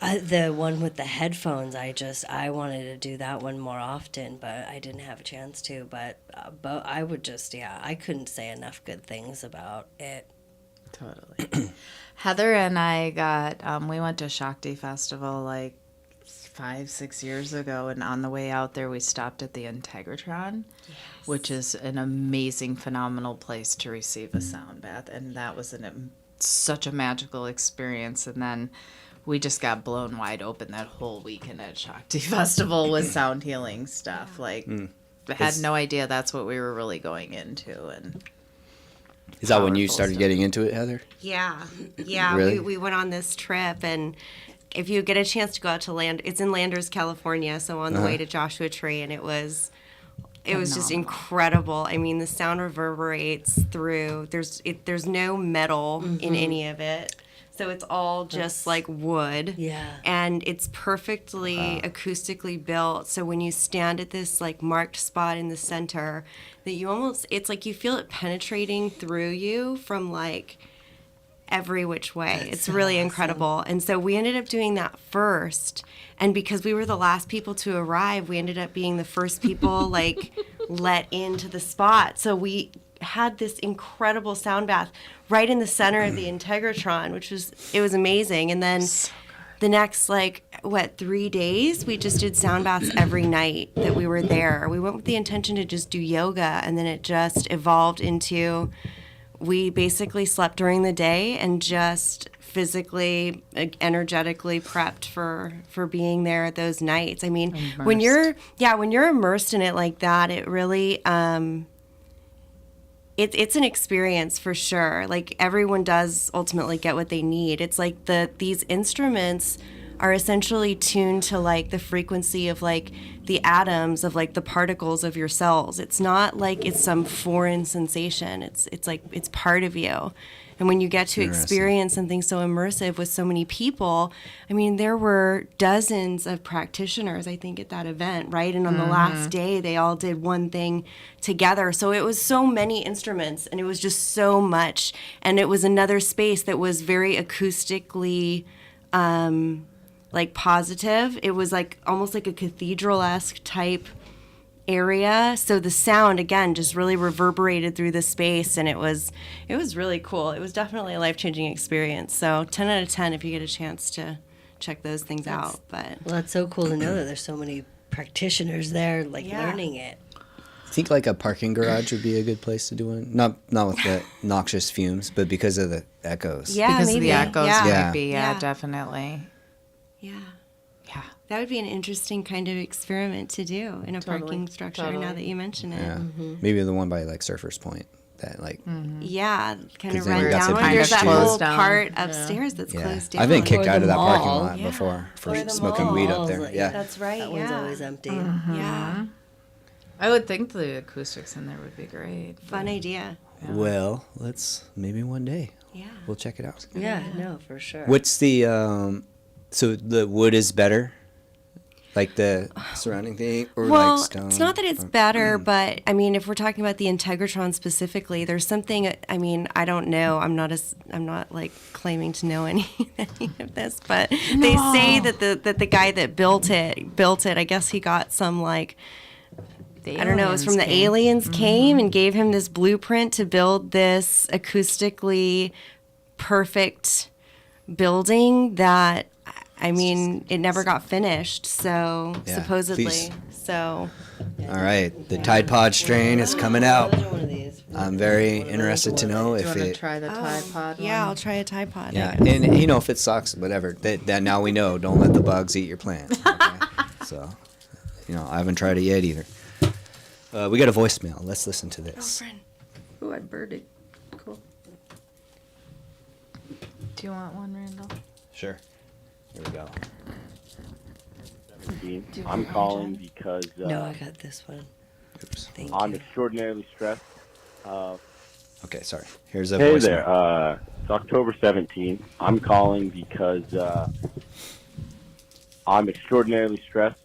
The one with the headphones, I wanted to do that one more often, but I didn't have a chance to. But I would just, I couldn't say enough good things about it.
Totally. Heather and I we went to Shakti Festival like 5-6 years ago, and on the way out there we stopped at the Integratron, which is an amazing, phenomenal place to receive a sound bath, and that was such a magical experience. And then we just got blown wide open that whole weekend at Shakti Festival with sound healing stuff. Like, I had no idea that's what we were really going into. And
is that when you started getting into it, Heather?
Yeah.
Really?
We went on this trip, and if you get a chance to go out to it's in Landers, California, so on the way to Joshua Tree, and it was just incredible. I mean, the sound reverberates through. There's no metal in any of it. So it's all just like wood.
Yeah.
And it's perfectly acoustically built. So when you stand at this like marked spot in the center, that it's like you feel it penetrating through you from like every which way. It's really incredible. And so we ended up doing that first. And because we were the last people to arrive, we ended up being the first people like let into the spot. So we had this incredible sound bath right in the center of the Integratron, it was amazing. And then the next 3 days, we just did sound baths every night that we were there. We went with the intention to just do yoga, and then it just evolved into, we basically slept during the day and just physically, energetically prepped for being there at those nights. I mean, when you're immersed in it like that, it really, it's an experience for sure. Like, everyone does ultimately get what they need. It's like these instruments are essentially tuned to like the frequency of like the atoms of like the particles of your cells. It's not like it's some foreign sensation. It's like it's part of you. And when you get to experience something so immersive with so many people, I mean, there were dozens of practitioners, I think, at that event, right? And on the last day, they all did one thing together. So it was so many instruments, and it was just so much. And it was another space that was very acoustically like positive. It was like almost like a cathedral-esque type area. So the sound, again, just really reverberated through the space, and it was really cool. It was definitely a life-changing experience. So 10 out of 10 if you get a chance to check those things out. But
well, that's so cool to know that there's so many practitioners there learning it.
I think like a parking garage would be a good place to do one. Not with the noxious fumes, but because of the echoes.
Yeah,
because
maybe.
of the echoes might be,
Yeah.
definitely.
Yeah. That would be an interesting kind of experiment to do in a parking structure now that you mention it.
Yeah. Maybe the one by like Surfer's Point. That like
Yeah, kind of
'Cause then
run
you got
down.
some
There's
There's
that
that
whole
closed down.
part upstairs that's closed down.
I've been kicked
Or
out
the
of that parking
mall.
lot before for
Or the
smoking
malls,
weed up there.
like,
Yeah.
That's right.
That one's always empty.
Yeah.
I would think the acoustics in there would be great.
Fun idea.
Well, let's maybe one day.
Yeah.
We'll check it out.
Yeah, no, for sure.
What's the so the wood is better? Like the surrounding thing, or
Well,
like stone?
it's not that it's better, but I mean, if we're talking about the Integratron specifically, there's something. I mean, I don't know. I'm not like claiming to know any of this, but they say that the guy that built it. I guess he got some like. I don't know, it was from the aliens came and gave him this blueprint to build this acoustically perfect building that, I mean, it never got finished, so
Yeah,
supposedly.
please.
So
All right, the Tide Pod strain is coming out.
One of these.
I'm very interested to know
Do you
if
want to
it.
try the Tide Pod one?
yeah, I'll try a Tide Pod. I
Yeah,
guess.
and you know if it sucks, whatever. That now we know. Don't let the bugs eat your plant. Okay? So, you know, I haven't tried it yet either. We got a voicemail. Let's listen to this.
Ooh, I birded. Cool. Do you want one, Randall?
Sure. Here we go.
I'm calling because
No, I got this one.
Oops.
Thank
I'm
you.
extraordinarily stressed.
Okay, sorry. Here's a
Hey
voicemail.
there, it's October 17th. I'm calling because I'm extraordinarily stressed.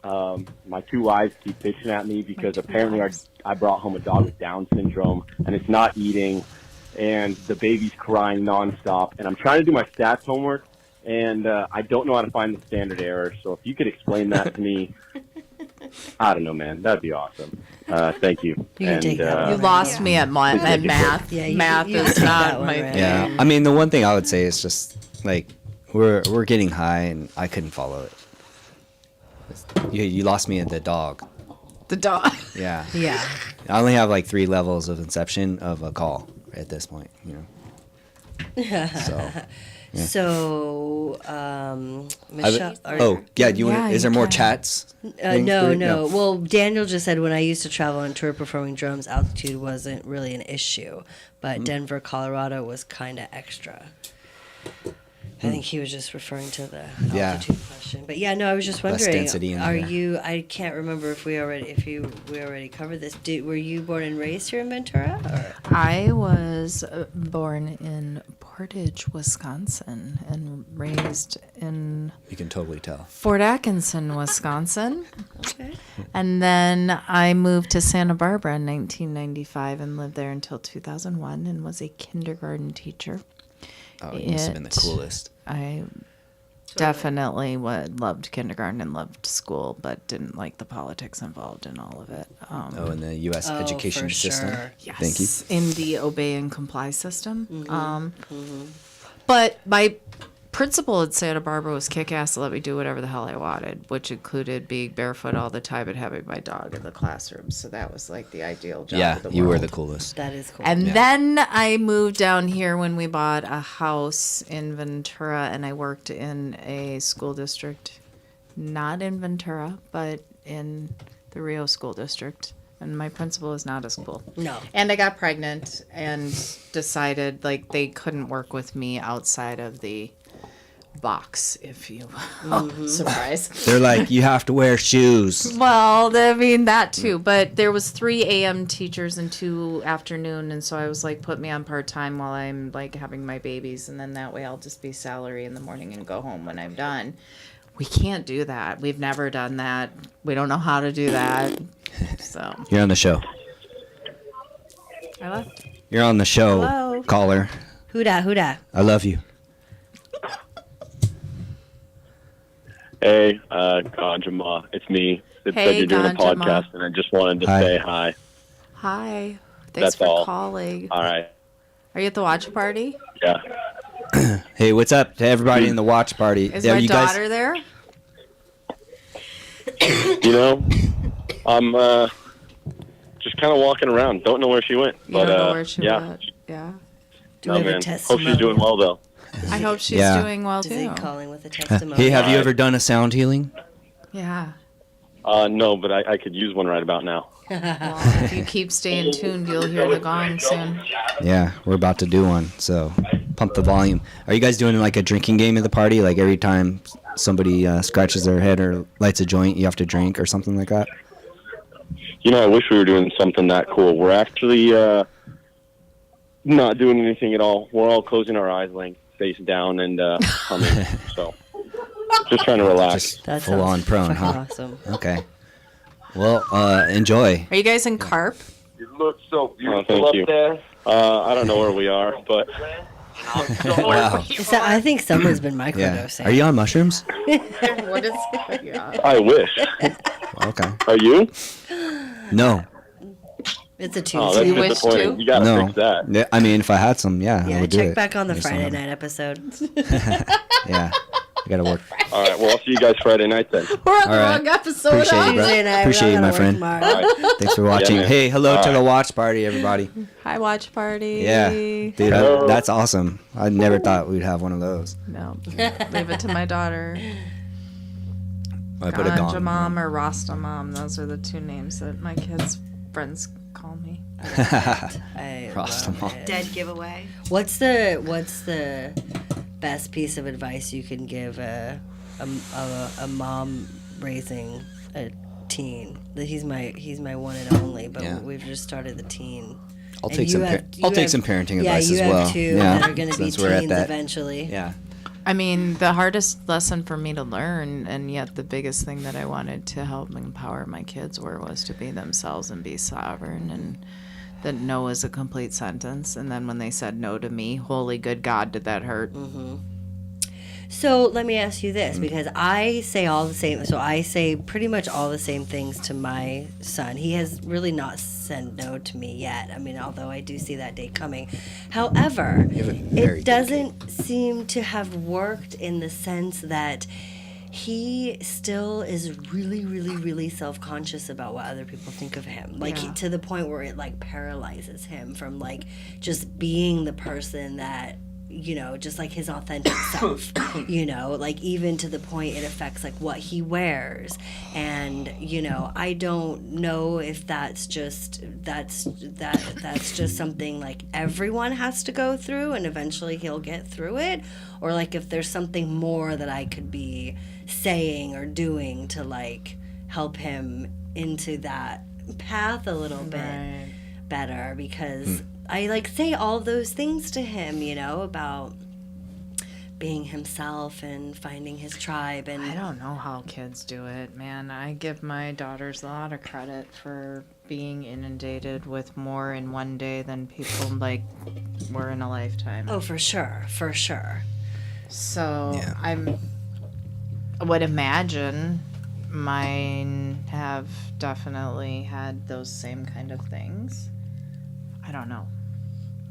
My two wives keep bitching at me because apparently I brought home a dog with Down syndrome and it's not eating, and the baby's crying nonstop. And I'm trying to do my stats homework, and I don't know how to find the standard error. So if you could explain that to me, I don't know, man. That'd be awesome. Thank you.
You can take that
You
one.
lost me at
Yeah,
math.
Yeah, you-
Math
you
is
can take
not
that one,
my
right?
thing.
Yeah, I mean the one thing I would say is just like we're getting high and I couldn't follow it. You lost me at the dog.
The dog.
Yeah.
Yeah.
I only have like 3 levels of inception of a call at this point. You know. So. Yeah.
So, Michelle.
Oh yeah. Do you
Yeah,
want? Is
you
there more
can.
chats? things
No,
for it?
no. Well, Daniel just said when I used to travel on tour performing drums, altitude wasn't really an issue, but Denver, Colorado was kind of extra. I think he was just referring to the
Yeah.
altitude question. But yeah, no, I was just
Less
wondering.
density in
Are
there.
you? I can't remember if we already covered this. Were you born and raised here in Ventura? Or?
I was born in Portage, Wisconsin, and raised in
You can totally tell.
Fort Atkinson, Wisconsin.
Okay.
And then I moved to Santa Barbara in 1995 and lived there until 2001 and was a kindergarten teacher.
Oh, you must have been the coolest.
I definitely loved kindergarten and loved school, but didn't like the politics involved in all of it.
Oh, in the U.S.
Oh,
education
for
system.
sure.
Yes,
Thank you.
in the obey and comply system. But my principal at Santa Barbara was kick-ass to let me do whatever the hell I wanted, which included being barefoot all the time and having my dog in the classroom. So that was like the ideal job
Yeah,
of the
you were
world.
the coolest.
That is cool.
And then I moved down here when we bought a house in Ventura, and I worked in a school district, not in Ventura, but in the Rio School District. And my principal is not as cool.
No.
And I got pregnant and decided like they couldn't work with me outside of the box, if you will. Surprise.
They're like, you have to wear shoes.
Well, I mean that too, but there was 3 a.m. teachers and 2 afternoon, and so I was like, put me on part-time while I'm like having my babies, and then that way I'll just be salary in the morning and go home when I'm done. We can't do that. We've never done that. We don't know how to do that. So
You're on the show.
I left.
You're on the show,
Hello.
caller.
Who dat? Who dat?
I love you.
Hey, Ganjama, it's me. It
Hey,
said you're doing a
Ganjama.
podcast, and I just wanted to
Hi.
say hi.
Hi. Thanks
That's
for
all.
calling.
All right.
Are you at the watch party?
Yeah.
Hey, what's up to everybody in the watch party?
Is
Yeah,
my
you guys-
daughter there?
You know, I'm just kind of walking around. Don't know where she went.
You
But
don't know where she
yeah.
went. Yeah.
Do
No,
we have
man.
a
Hope she's
testimony?
doing well, though.
I hope she's
Yeah.
doing well
Is he
too.
calling with a testimony?
Hey, have you
Alright.
ever done a sound healing?
Yeah.
No, but I could use one right about now.
Well, if you keep staying tuned, you'll hear the gong soon.
Yeah, we're about to do one, so pump the volume. Are you guys doing like a drinking game at the party? Like every time somebody scratches their head or lights a joint, you have to drink or something like that?
You know, I wish we were doing something that cool. We're actually not doing anything at all. We're all closing our eyes, laying face down, and humming. So, just trying to relax.
Just
That
full on
sounds
prone,
fucking
huh?
awesome.
Okay. Well, enjoy.
Are you guys in Carp?
You look so beautiful
thank
up
you.
there.
I don't know where we are, but
Wow.
I think someone's been
Yeah.
microdosing.
Are you on mushrooms?
What is yeah.
I wish.
Okay.
Are you?
No.
It's a
Oh, that's
Tuesday.
You wish
disappointing.
to?
You gotta
No.
fix that.
Yeah, I mean, if I had some, yeah, I
Yeah,
would do
check
it.
back on the
Just don't
Friday
have it.
night episode.
Yeah. I gotta work.
All right. Well, I'll see you guys Friday night then.
We're on the
All right.
wrong episode.
Appreciate you, bro.
Tuesday night,
Appreciate you,
we're
my
not
friend.
gonna
All
work tomorrow.
right.
Thanks for watching.
man.
Hey, hello
All
to
right.
the watch party, everybody.
Hi, watch party.
Yeah, dude,
Hello.
that's awesome. I never thought we'd have one of those.
No, leave it to my daughter.
I put a
Ganja
gong.
Mom or Rasta Mom. Those are the two names that my kids' friends call me.
I
Rasta
love
Mom.
it.
Dead giveaway.
What's the best piece of advice you can give a mom raising a teen? He's my one and only, but
Yeah.
we've just started the teen.
I'll
And
take
you
some.
have-
I'll
you
take
have-
some parenting
Yeah,
advice
you
as
have
well.
two
Yeah,
that are going to be
since we're at
teens
that.
eventually.
Yeah.
I mean, the hardest lesson for me to learn, and yet the biggest thing that I wanted to help empower my kids was to be themselves and be sovereign, and that no is a complete sentence. And then when they said no to me, holy good God, did that hurt?
So let me ask you this, because I say all the same. So I say pretty much all the same things to my son. He has really not said no to me yet. I mean, although I do see that day coming. However,
You have a very
it
good
doesn't seem to have worked in the sense that he still is really, really, really self-conscious about what other people think of him. Like
Yeah.
to the point where it like paralyzes him from like just being the person that, you know, just like his authentic self, you know, like even to the point it affects like what he wears. And, you know, I don't know if that's just something like everyone has to go through and eventually he'll get through it, or like if there's something more that I could be saying or doing to like help him into that path a little bit
Right.
better, because I like say all those things to him, you know, about being himself and finding his tribe. And
I don't know how kids do it, man. I give my daughters a lot of credit for being inundated with more in one day than people like were in a lifetime.
oh, for sure, for sure.
So
Yeah.
I would imagine mine have definitely had those same kind of things. I don't know.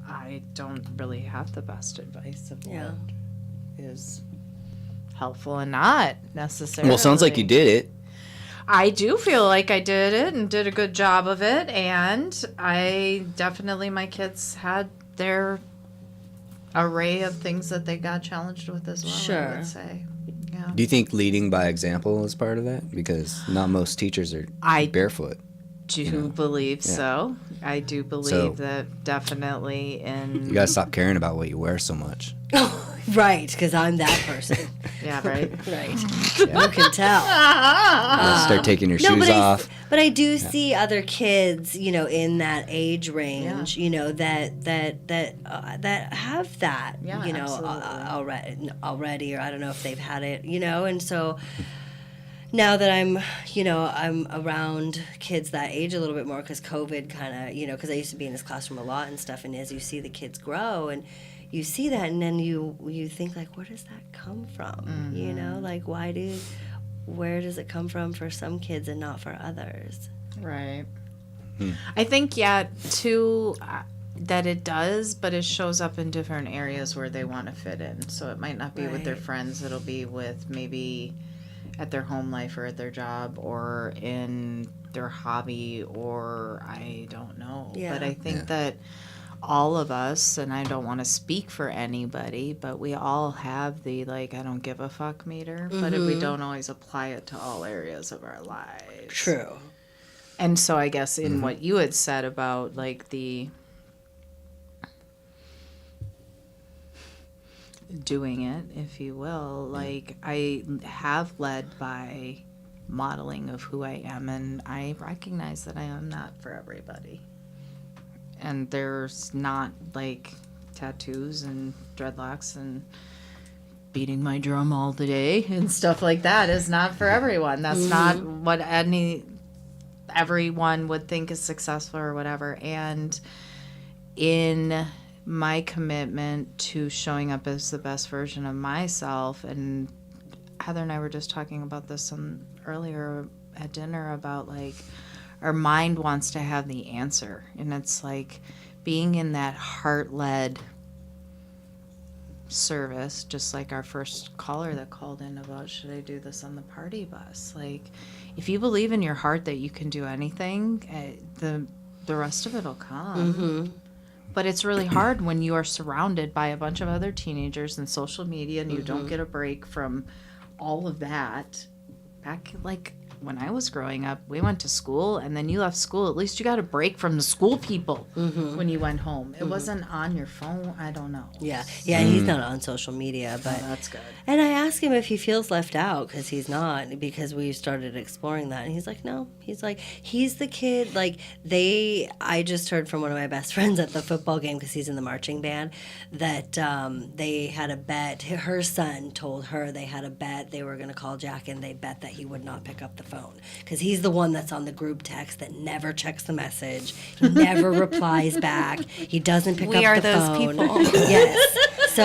I don't really have the best advice of
Yeah.
what is helpful and not necessarily.
Well, sounds like you did it.
I do feel like I did it and did a good job of it, and I definitely, my kids had their array of things that they got challenged with as well. I
Sure.
would say, yeah.
Do you think leading by example is part of that? Because not most teachers are
I
barefoot.
do believe
Yeah.
so. I do believe
So-
that definitely in
You gotta stop caring about what you wear so much.
Right, because I'm that person.
yeah, right.
Right. You can tell.
Start taking your
No,
shoes off.
but I do see other kids, you know, in that age range, you know, that have that,
Yeah,
you know,
absolutely.
already, or I don't know if they've had it, you know, and so now that I'm around kids that age a little bit more, because COVID kind of, you know, because I used to be in this classroom a lot and stuff, and as you see the kids grow and you see that, and then you think like, where does that come from? You know, like where does it come from for some kids and not for others?
Right. I think, yeah, too, that it does, but it shows up in different areas where they want to fit in. So it might not be with their
Right.
friends, it'll be with maybe at their home life or at their job or in their hobby, or I don't know.
Yeah.
But I think that all of us, and I don't want to speak for anybody, but we all have the like I don't give a fuck meter, but we don't always apply it to all areas of our lives.
True.
And so I guess in what you had said about like the doing it, if you will, like I have led by modeling of who I am, and I recognize that I am not for everybody. And there's not like tattoos and dreadlocks and beating my drum all the day and stuff like that is not for everyone. That's not what everyone would think is successful or whatever. And in my commitment to showing up as the best version of myself, and Heather and I were just talking about this earlier at dinner about like our mind wants to have the answer, and it's like being in that heart-led service, just like our first caller that called in about should I do this on the party bus. Like, if you believe in your heart that you can do anything, the rest of it will come. But it's really hard when you are surrounded by a bunch of other teenagers and social media and you don't get a break from all of that. Back like when I was growing up, we went to school and then you left school. At least you got a break from the school people when you went home. It wasn't on your phone. I don't know.
Yeah, he's not on social media, but
That's good.
And I asked him if he feels left out because he's not, because we started exploring that. And he's like, no. He's like, he's the kid. Like, I just heard from one of my best friends at the football game because he's in the marching band that they had a bet. Her son told her they had a bet. They were going to call Jack and they bet that he would not pick up the phone because he's the one that's on the group text that never checks the message. He never replies back. He doesn't pick up the phone.
We are those people.
Yes. So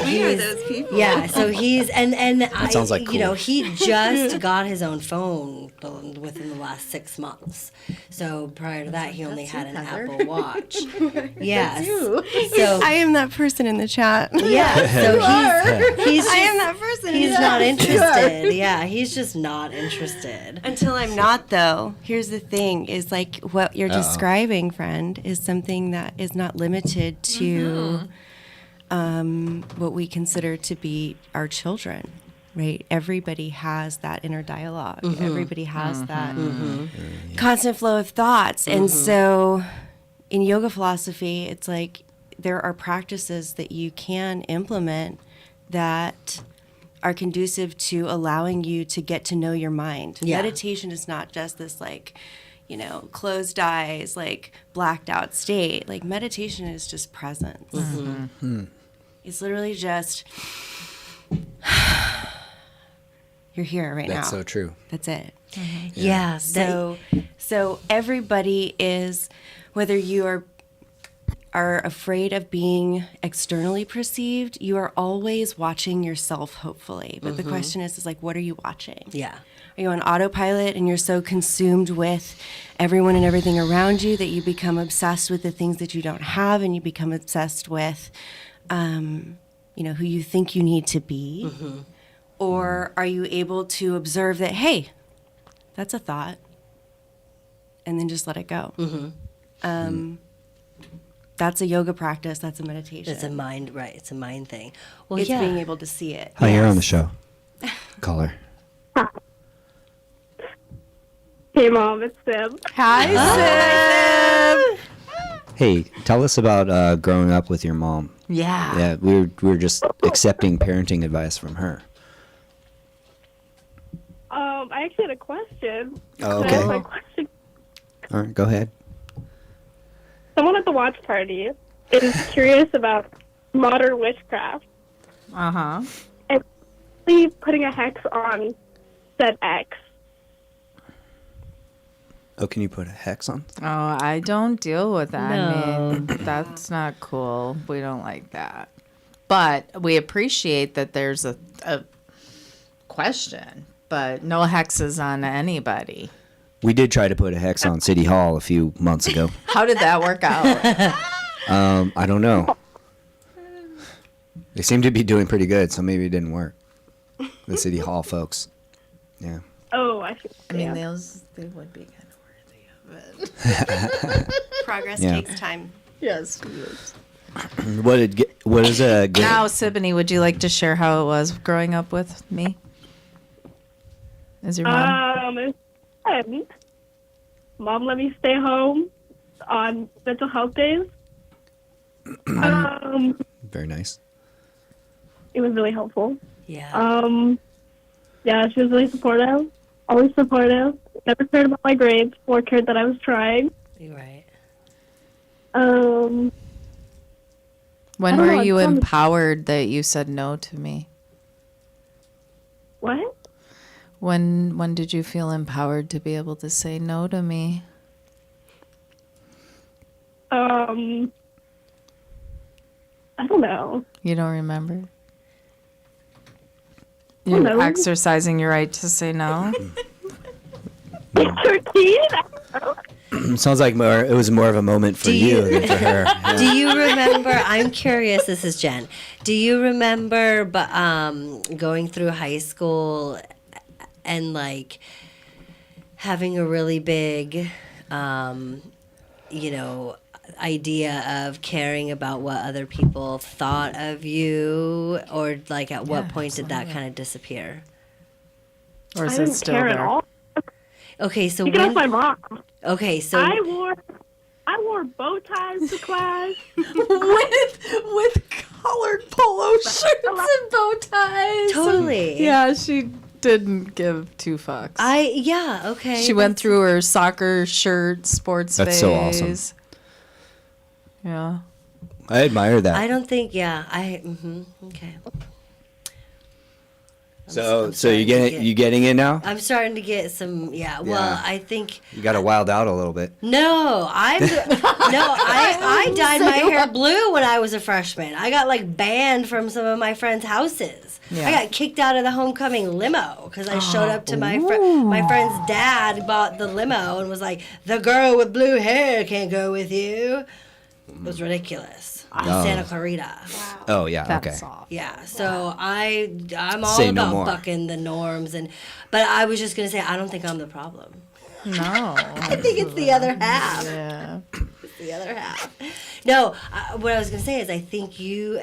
We are those people.
Yeah, so he's and
That sounds like
you know,
cool.
he just got his own phone within the last 6 months. So prior to that, he only had an Apple Watch. Yes. So
I am that person in the chat.
yeah, so he's just,
I am that person.
he's not interested. Yeah, he's just not interested.
Until I'm not, though. Here's the thing: is like what you're describing, friend, is something that is not limited to what we consider to be our children. Right? Everybody has that inner dialogue. Everybody has that constant flow of thoughts. And so in yoga philosophy, it's like there are practices that you can implement that are conducive to allowing you to get to know your mind.
Yeah.
Meditation is not just this like, closed eyes, like blacked out state. Like meditation is just presence. It's literally just you're here right now.
That's so true.
That's it.
Yeah.
So everybody is, whether you are afraid of being externally perceived, you are always watching yourself, hopefully. But the question is like, what are you watching?
Yeah.
Are you on autopilot and you're so consumed with everyone and everything around you that you become obsessed with the things that you don't have, and you become obsessed with, who you think you need to be? Or are you able to observe that, hey, that's a thought, and then just let it go? That's a yoga practice. That's a meditation.
It's a mind, right? It's a mind thing. Well,
It's
yeah.
being able to see it.
Hi, you're on the show. Caller.
Hey, Mom, it's Sim.
Hi, Sim.
Hey, tell us about growing up with your mom.
Yeah.
Yeah, we were just accepting parenting advice from her.
I actually had a question.
Oh,
Can I ask
okay.
my question?
All right, go ahead.
Someone at the watch party is curious about modern witchcraft
Uh-huh.
and really putting a hex on said X.
Oh, can you put a hex on?
Oh, I don't deal with that. I
No.
mean, that's not cool. We don't like that. But we appreciate that there's a question, but no hexes on anybody.
We did try to put a hex on City Hall a few months ago.
How did that work out?
I don't know. They seem to be doing pretty good, so maybe it didn't work. The City Hall folks. Yeah.
Oh, I see.
I mean,
Yeah.
they would be kind of worthy of it.
Progress
Yeah.
takes time.
Yes.
What is a good...
Now, Siboney, would you like to share how it was growing up with me? Is your mom?
It's fun. Mom let me stay home on mental health days.
Very nice.
It was really helpful.
Yeah.
Yeah, she was really supportive. Always supportive. Never cared about my grades. More cared that I was trying.
You're right.
When
I don't
were
know,
you
it's
empowered that you said no to me?
What?
When did you feel empowered to be able to say no to me?
I don't know.
You don't remember?
Oh,
You're
no.
exercising your right to say no?
13?
Sounds like it was more of a moment for you than for her. Yeah.
Do you remember? I'm curious. This is Jen. Do you remember, going through high school and like having a really big, idea of caring about what other people thought of you, or like at what point did that kind of disappear?
Or is
I
it
didn't
still
care at
there?
all.
Okay, so
You can ask my mom.
Okay, so
I wore bow ties to class.
with colored polo shirts and bow ties.
Totally.
Yeah, she didn't give two fucks.
Okay.
She went through her soccer shirt, sports
That's
phase.
so awesome.
Yeah.
I admire that.
I don't think. Yeah. Okay.
So you getting it now?
I'm starting to get some. Yeah. Well,
Yeah.
I think.
You got to wild out a little bit.
No, I dyed my hair blue when I was a freshman. I got like banned from some of my friends' houses.
Yeah.
I got kicked out of the homecoming limo because I showed up to my friend's dad bought the limo and was like, "The girl with blue hair can't go with you." It was ridiculous. Santa Clarita.
Oh yeah,
That's
okay.
soft.
Yeah, so I'm all
Say no
about
more.
bucking the norms, but I was just gonna say I don't think I'm the problem.
No.
I think it's the other half.
Yeah.
The other half. No, what I was going to say is I think you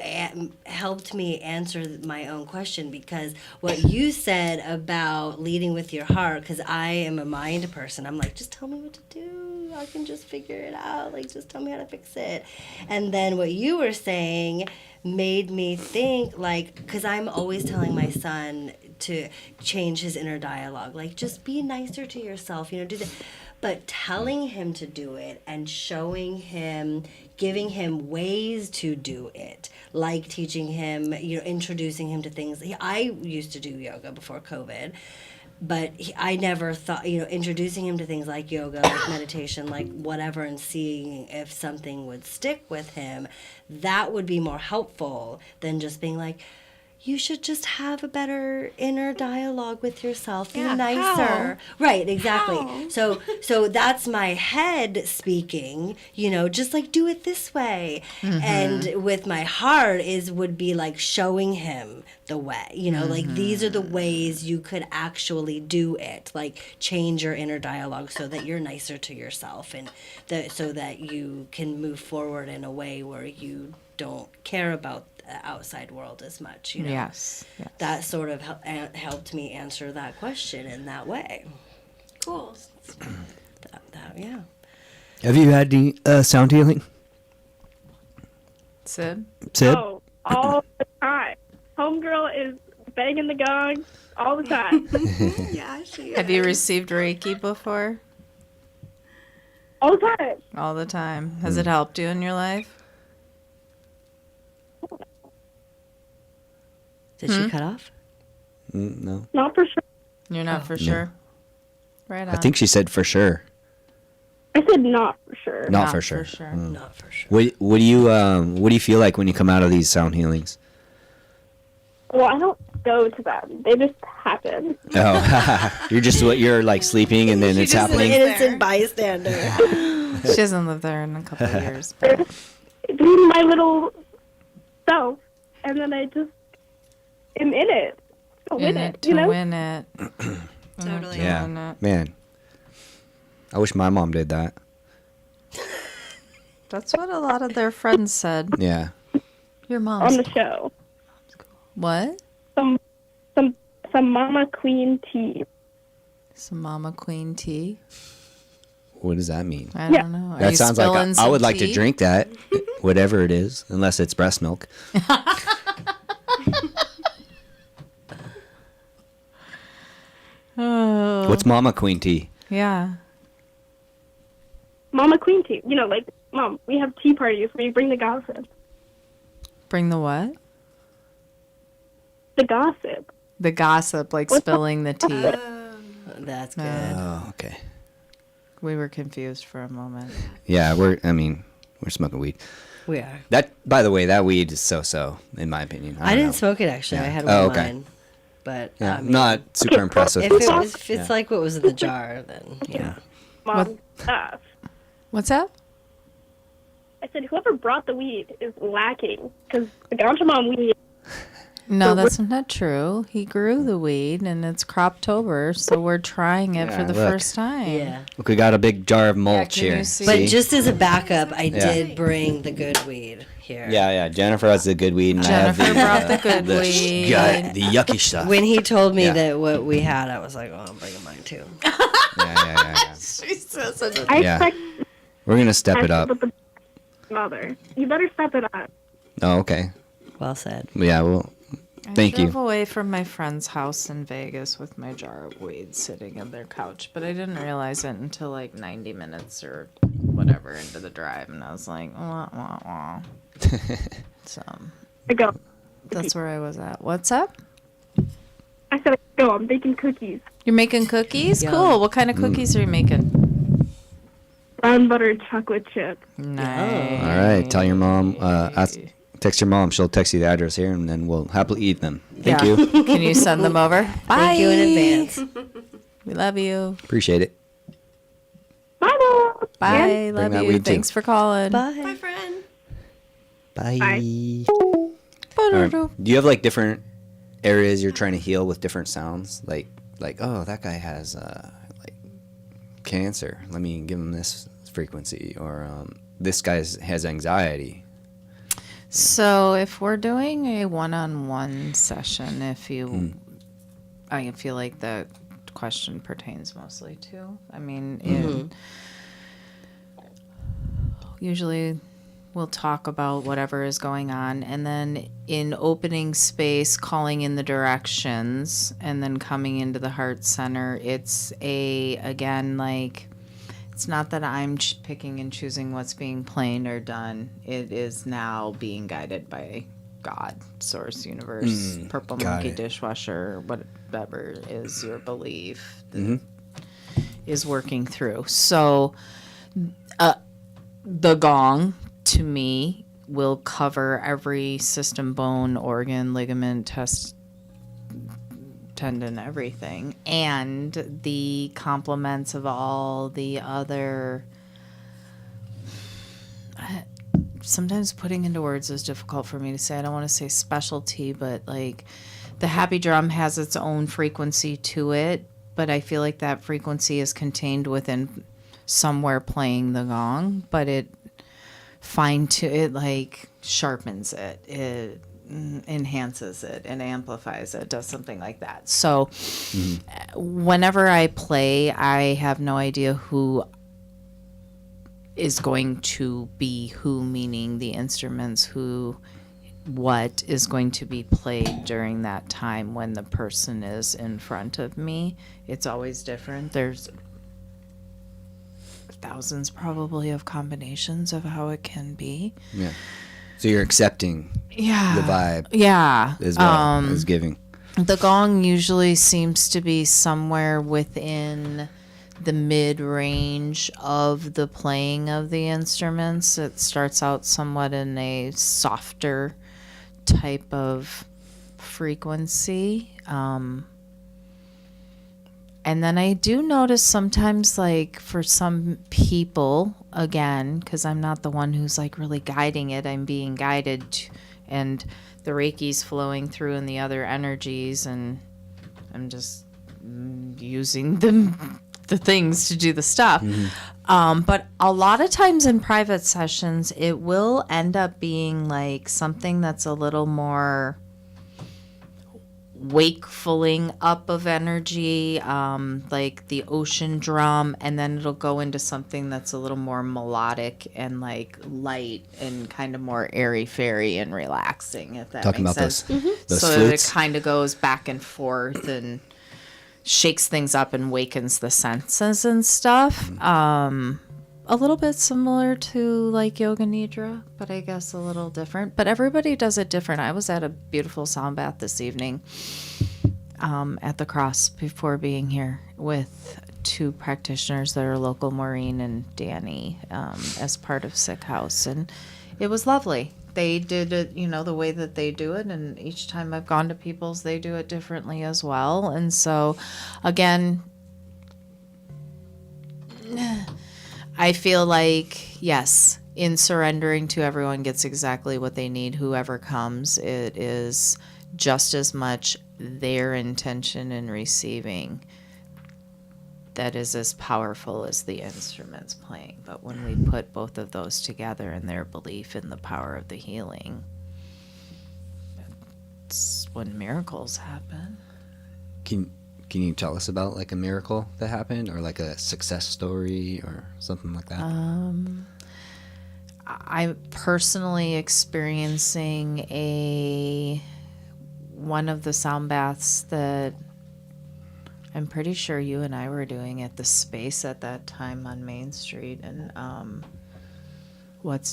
helped me answer my own question, because what you said about leading with your heart, because I am a mind person. I'm like, just tell me what to do. I can just figure it out. Like, just tell me how to fix it. And then what you were saying made me think, like, because I'm always telling my son to change his inner dialogue. Like, just be nicer to yourself, do that. But telling him to do it and showing him, giving him ways to do it, like teaching him, introducing him to things. I used to do yoga before COVID, but I never thought, introducing him to things like yoga, like meditation, like whatever, and seeing if something would stick with him, that would be more helpful than just being like, you should just have a better inner dialogue with yourself. Be nicer. How? Right, exactly. How? So that's my head speaking, just like do it this way. Mm-hmm. And with my heart would be like showing him the way, like these are the ways you could actually do it. Like change your inner dialogue so that you're nicer to yourself, and so that you can move forward in a way where you don't care about the outside world as much,
Yes.
That sort of helped me answer that question in that way. Cool. Yeah.
Have you had any sound healing?
Sid?
Oh, all the time. Homegirl is banging the gong all the time.
Yeah, she is.
Have you received Reiki before?
All the time.
All the time. Has it helped you in your life?
Did she cut off?
No.
Not for sure.
You're not for sure? Right on.
I think she said for sure.
I said not for sure.
Not for sure.
Not for sure.
What do you feel like when you come out of these sound healings?
Well, I don't go to them. They just happen.
Oh, you're like sleeping and then it's happening.
Innocent bystander.
She hasn't lived there in a couple of years.
Doing my little self, and then I just am in it.
Win it.
Totally.
Yeah, man. I wish my mom did that.
That's what a lot of their friends said.
Yeah.
Your mom's
on the show.
What?
Some Mama Queen tea.
Some Mama Queen tea.
What does that mean?
I don't know.
That sounds like I would like to
tea?
drink that, whatever it is, unless it's breast milk.
Oh.
What's Mama Queen tea?
Yeah.
Mama Queen tea. Like, Mom, we have tea parties where you bring the gossip.
Bring the what?
The gossip.
The gossip, like spilling the tea.
That's good.
Oh, okay.
We were confused for a moment.
Yeah, we're smoking weed.
We are.
That, by the way, that weed is so, in my opinion.
I didn't smoke it, actually.
Yeah.
I had one of mine. But
yeah, not super impressive.
If it's like what was in the jar, then yeah.
Mom stuff.
What's that?
I said whoever brought the weed is lacking because the Ganja Mom weed.
No, that's not true. He grew the weed, and it's Croptober, so we're trying it for the first time.
Yeah.
Look, we got a big jar of mulch
can you
here.
see?
But just as a backup, I did bring the good weed here.
Yeah. Jennifer has the good weed, and
Jennifer
I have
brought the good weed.
the yucky stuff.
When he told me
Yeah.
that what we had, I was like, oh, I'm bringing mine too.
Yeah.
She says it.
I
Yeah.
expect
We're gonna step it up.
with the mother. You better step it up.
Oh, okay.
Well said.
Yeah. Well, thank
I drove
you.
away from my friend's house in Vegas with my jar of weed sitting on their couch, but I didn't realize it until like 90 minutes or whatever into the drive, and I was like, wah, wah, wah. So
I go.
that's where I was at. What's up?
I said, go. I'm baking cookies.
You're making cookies?
Yum.
Cool. What kind of cookies are you making?
Brown butter chocolate chip.
Nice.
All right. Tell your mom. Text your mom. She'll text you the address here, and then we'll happily eat them. Thank
Yeah.
you.
Can you send them over? Bye.
Thank you in advance.
We love you.
Appreciate it.
Bye, Mom.
Bye.
And
Love
that
you.
weed, too.
Thanks for calling.
Bye.
friend.
Bye.
Bye.
All right. Do you have like different areas you're trying to heal with different sounds? Like oh, that guy has like cancer. Let me give him this frequency. Or this guy has anxiety.
So if we're doing a one-on-one session, I feel like the question pertains mostly to. I mean, usually we'll talk about whatever is going on, and then in opening space, calling in the directions, and then coming into the heart center. It's it's not that I'm picking and choosing what's being played or done. It is now being guided by God, Source, Universe, Purple
got
Monkey,
it.
Dishwasher, whatever is your belief that is working through. So the gong, to me, will cover every system, bone, organ, ligament, tendon, everything, and the complements of all the other. Sometimes putting into words is difficult for me to say. I don't want to say specialty, but like the happy drum has its own frequency to it, but I feel like that frequency is contained within somewhere playing the gong, but it sharpens it. It enhances it and amplifies it, does something like that. So whenever I play, I have no idea who is going to be who, meaning the instruments, what is going to be played during that time when the person is in front of me. It's always different. There's thousands probably of combinations of how it can be.
Yeah. So you're accepting the vibe.
Yeah.
As well as giving.
The gong usually seems to be somewhere within the mid-range of the playing of the instruments. It starts out somewhat in a softer type of frequency. And then I do notice sometimes, like, for some people, again, because I'm not the one who's, like, really guiding it, I'm being guided, and the Reiki's flowing through and the other energies, and I'm just using the things to do the stuff. But a lot of times in private sessions, it will end up being, like, something that's a little more wakefuling up of energy, like the ocean drum, and then it'll go into something that's a little more melodic and like light and kind of more airy fairy and relaxing, if that
Talking
makes
about
sense.
those
So
flutes?
it kind of goes back and forth and shakes things up and wakens the senses and stuff. A little bit similar to like Yoga Nidra, but I guess a little different. But everybody does it different. I was at a beautiful sound bath this evening at the Cross before being here with two practitioners that are local, Maureen and Danny, as part of Sick House. And it was lovely. They did it, the way that they do it. And each time I've gone to people's, they do it differently as well. And so, again, I feel like, yes, in surrendering to everyone gets exactly what they need, whoever comes, it is just as much their intention in receiving that is as powerful as the instruments playing. But when we put both of those together and their belief in the power of the healing, it's when miracles happen.
Can you tell us about like a miracle that happened, or like a success story or something like that?
I'm personally experiencing one of the sound baths that I'm pretty sure you and I were doing at the Space at that time on Main Street, and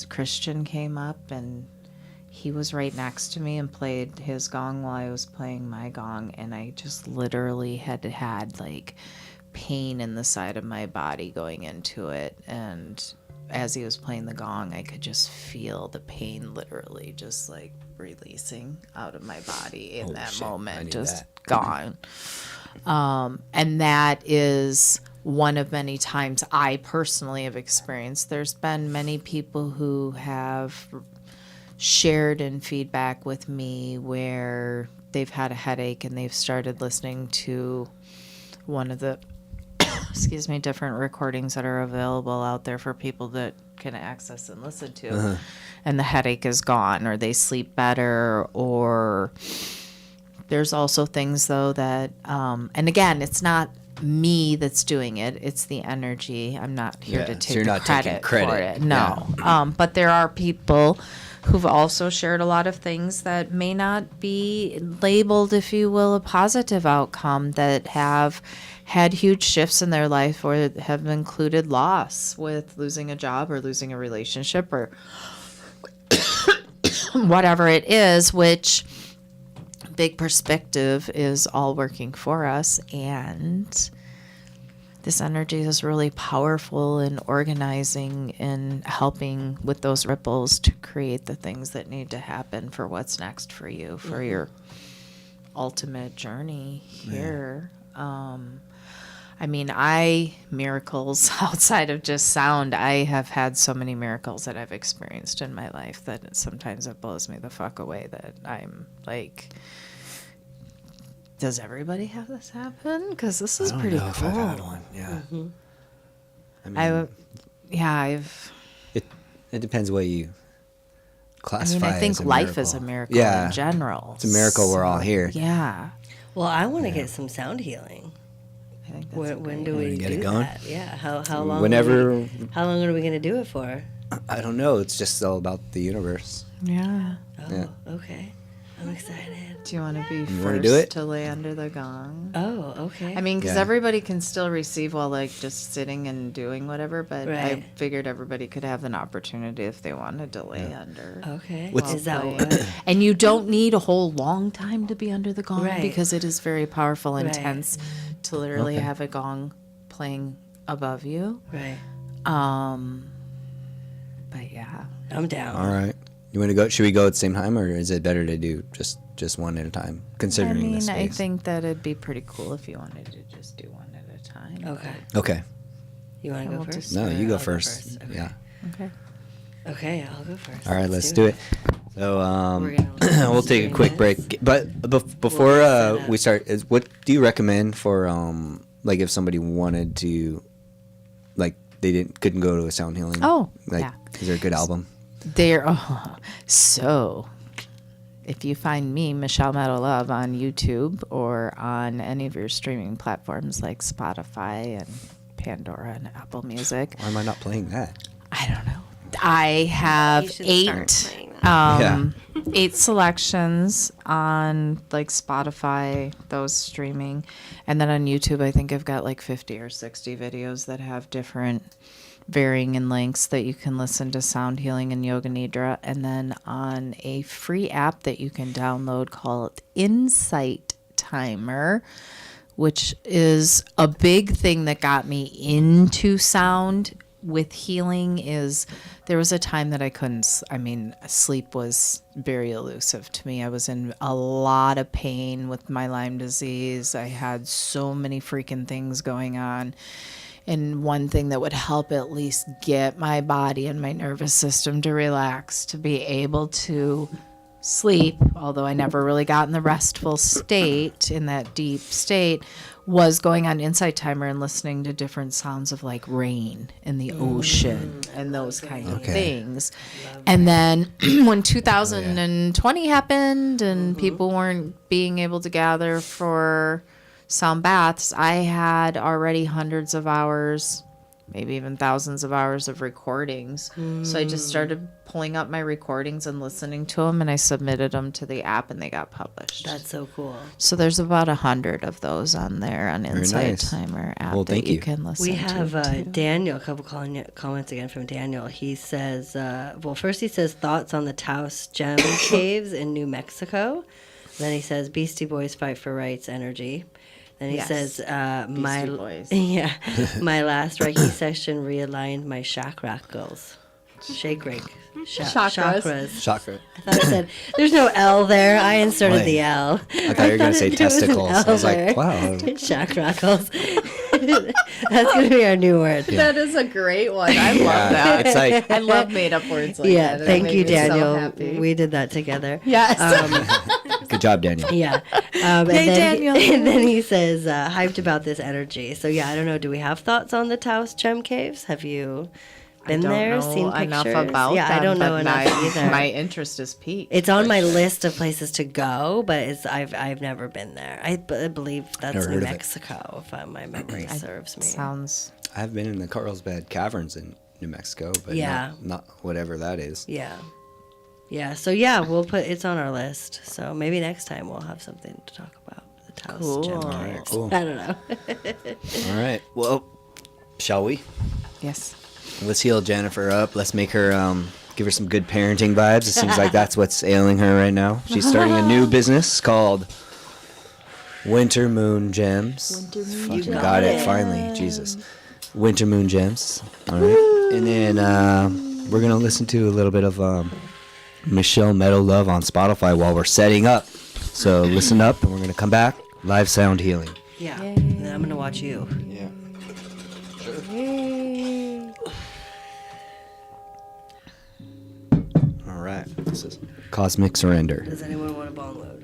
Christian came up and he was right next to me and played his gong while I was playing my gong, and I just literally had like pain in the side of my body going into it, and as he was playing the gong, I could just feel the pain literally just like releasing out of my body in that moment, just gone. And that is one of many times I personally have experienced. There's been many people who have shared in feedback with me where they've had a headache and they've started listening to one of the different recordings that are available out there for people that can access and listen to, and the headache is gone, or they sleep better. Or there's also things though that and again, it's not me that's doing it, it's the energy. I'm not here to take credit for it. No. But there are people who've also shared a lot of things that may not be labeled, if you will, a positive outcome, that have had huge shifts in their life or have included loss with losing a job or losing a relationship or whatever it is, which big perspective is all working for us. And this energy is really powerful in organizing and helping with those ripples to create the things that need to happen for what's next for you, for your ultimate journey here. I mean, miracles outside of just sound, I have had so many miracles that I've experienced in my life that sometimes it blows me the fuck away that I'm like, does everybody have this happen? Because this is pretty cool.
If I've had one, yeah.
I mean,
It depends what you classify.
I think
as a
life
miracle.
is a miracle in general.
It's a miracle we're all here.
Yeah.
Well, I want to get some sound healing.
I think that's
when do we
get it
do
going?
that? Yeah. How long?
Whenever.
How long are we going to do it for?
I don't know. It's just all about the universe.
Yeah.
Oh, okay. I'm excited.
Do you want to be
You
first
do it?
to lay under the gong?
Oh, okay.
I mean, because
Yeah.
everybody can still receive while like just sitting and doing whatever, but I
Right.
figured everybody could have an opportunity if they wanted to lay under.
Okay.
What's-
Is that
playing.
what?
And you don't need a whole long time to be under the gong
Right.
because it is very powerful and
Right.
intense to literally have a gong playing above you.
Right.
But yeah.
I'm down.
All right. You want to go? Should we go at the same time, or is it better to do just one at a time? Considering
I
the
mean,
space.
I think that it'd be pretty cool if you wanted to just do one at a time.
Okay.
Okay.
You want to
And
go
we'll
first?
just-
No, you go
I'll
first.
Okay.
Yeah.
Okay.
Okay, I'll go first.
All right, let's do it. So
We're gonna listen to
we'll take a
some
quick break.
minutes.
But before
We'll set
we
up.
start, what do you recommend for like if somebody wanted to, like they couldn't go to a sound healing?
Oh,
like
yeah.
is there a good album?
So if you find me, Michelle Meadow Love, on YouTube or on any of your streaming platforms like Spotify and Pandora and Apple Music,
Why am I not playing that?
I don't know. I have
You should start playing that.
8 selections on like Spotify, those streaming, and then on YouTube I think I've got like 50 or 60 videos that have different varying in lengths that you can listen to sound healing and yoga nidra, and then on a free app that you can download called Insight Timer, which is a big thing that got me into sound with healing. Is there was a time that I couldn't, sleep was very elusive to me. I was in a lot of pain with my Lyme disease. I had so many freaking things going on. And one thing that would help at least get my body and my nervous system to relax, to be able to sleep, although I never really got in the restful state, in that deep state, was going on Insight Timer and listening to different sounds of like rain and the ocean and those kind of things. And then when 2020 happened and people weren't being able to gather for sound baths, I had already hundreds of hours, maybe even thousands of hours of recordings. So I just started pulling up my recordings and listening to them, and I submitted them to the app, and they got published.
That's so cool.
So there's about 100 of those on there on Insight
nice.
Timer app
Well,
that
thank
you
you.
can listen
We
to.
have Daniel, a couple comments again from Daniel. He says, well, first he says thoughts on the Taos Gem Caves in New Mexico. Then he says Beastie Boys fight for rights energy. Then he says, my
Boys.
yeah, my last Reiki session realigned my chakras. Chakras.
Chakra.
I thought it said, there's no L there. I inserted
Why?
the L.
I thought you were going to say
there was an
testicles. I
L
was like,
there.
wow.
Chakras. That's going to be our new word.
That is a great one. I love that.
It's like,
I love made up words like
Yeah,
that. It
thank
made
you,
me so
Daniel.
happy.
We did that together.
Yes.
good job, Daniel.
Yeah.
Yay,
and then
Daniel.
and then he says, hyped about this energy. So, yeah, I don't know. Do we have thoughts on the Taos Gem Caves? Have you been
don't
there,
know
seen pictures?
enough about
yeah, I
them,
don't know
but
enough either.
My interest is piqued.
It's on my list of places to go, but I've never been there. I believe that's
Never
New
heard of it.
Mexico, if my memory serves me.
Sounds.
I've been in the Carlsbad Caverns in New Mexico, but
Yeah.
not whatever that is.
Yeah. Yeah. So yeah, we'll put it's on our list. So maybe next time we'll have something to talk about. The Taos Gem
Cool.
Caves.
Cool.
I don't know.
All right. Well, shall we?
Yes.
Let's heal Jennifer up. Let's make her give her some good parenting vibes. It seems like that's what's ailing her right now. She's starting a new business called Winter Moon Gems. Fucking got it finally. Jesus. Winter Moon Gems. All right. And then we're going to listen to a little bit of Michelle Meadow Love on Spotify while we're setting up. So listen up, and we're going to come back. Live sound healing.
Yeah. And then I'm gonna watch you.
Yeah. All right. This is Cosmic Surrender.
Does anyone want a bong load?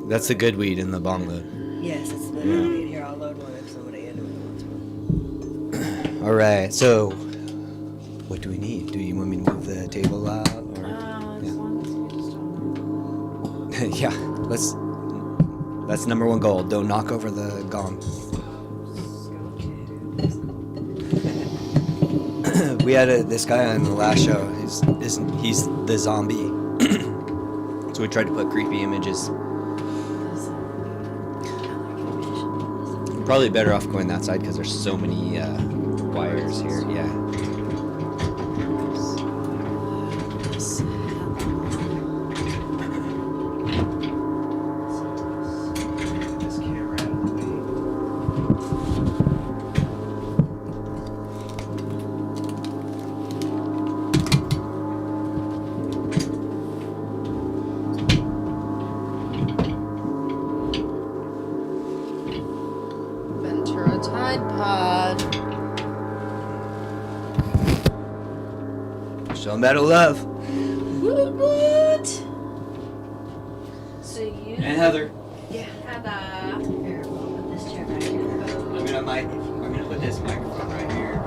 That's the good weed in the bong load.
Yes, it's the here. I'll load one if somebody wants one.
All right. So, what do we need? Do you want me to move the table out? Or? Yeah. That's number one goal. Don't knock over the gong. We had this guy on the last show. He's the zombie. So we tried to put creepy images. Probably better off going that side because there's so many wires here. Yeah.
Ventura Tide Pod.
Michelle Meadow Love.
What? So you.
And Heather.
Yeah, Heather.
Here, we'll put this chair back here.
I'm gonna put this microphone right here.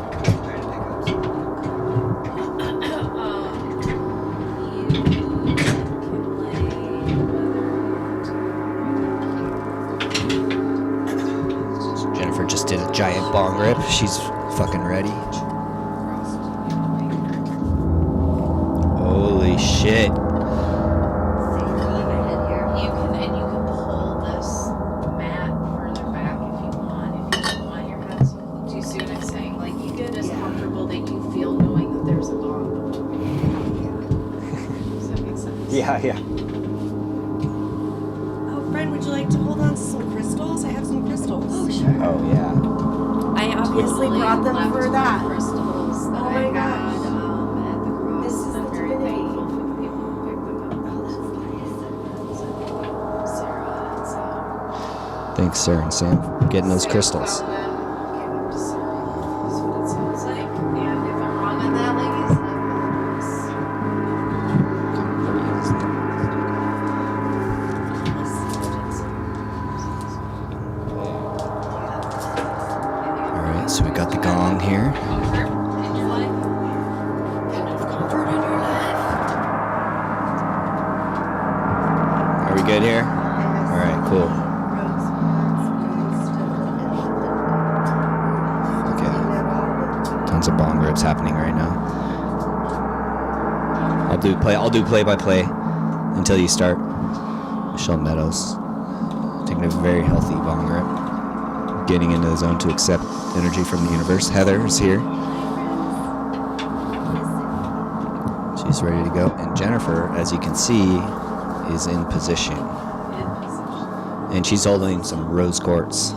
Jennifer just did a giant bong rip. She's fucking ready. Holy shit.
You can pull this mat further back if you want. If you don't want your head. Do you see what I'm saying? Like you get as comfortable that you feel knowing that there's a gong. Does that make sense?
Yeah.
Oh, friend, would you like to hold on to some crystals? I have some crystals.
Oh, sure.
Oh yeah.
I obviously brought them for that.
Crystals that
Oh
I
my
got
gosh.
at the cross.
This is
and I'm
the
very
divinity.
thankful for the people who picked them up. Sarah and Sam.
Thanks, Sarah and Sam, for getting those crystals. Alright, so we got the gong here. Are we good here? Alright, cool. Okay. Tons of bong rips happening right now. I'll do play by play until you start. Michelle Meadows taking a very healthy bong rip, getting into the zone to accept energy from the universe. Heather is here. She's ready to go. And Jennifer, as you can see, is in position. And she's holding some rose quartz.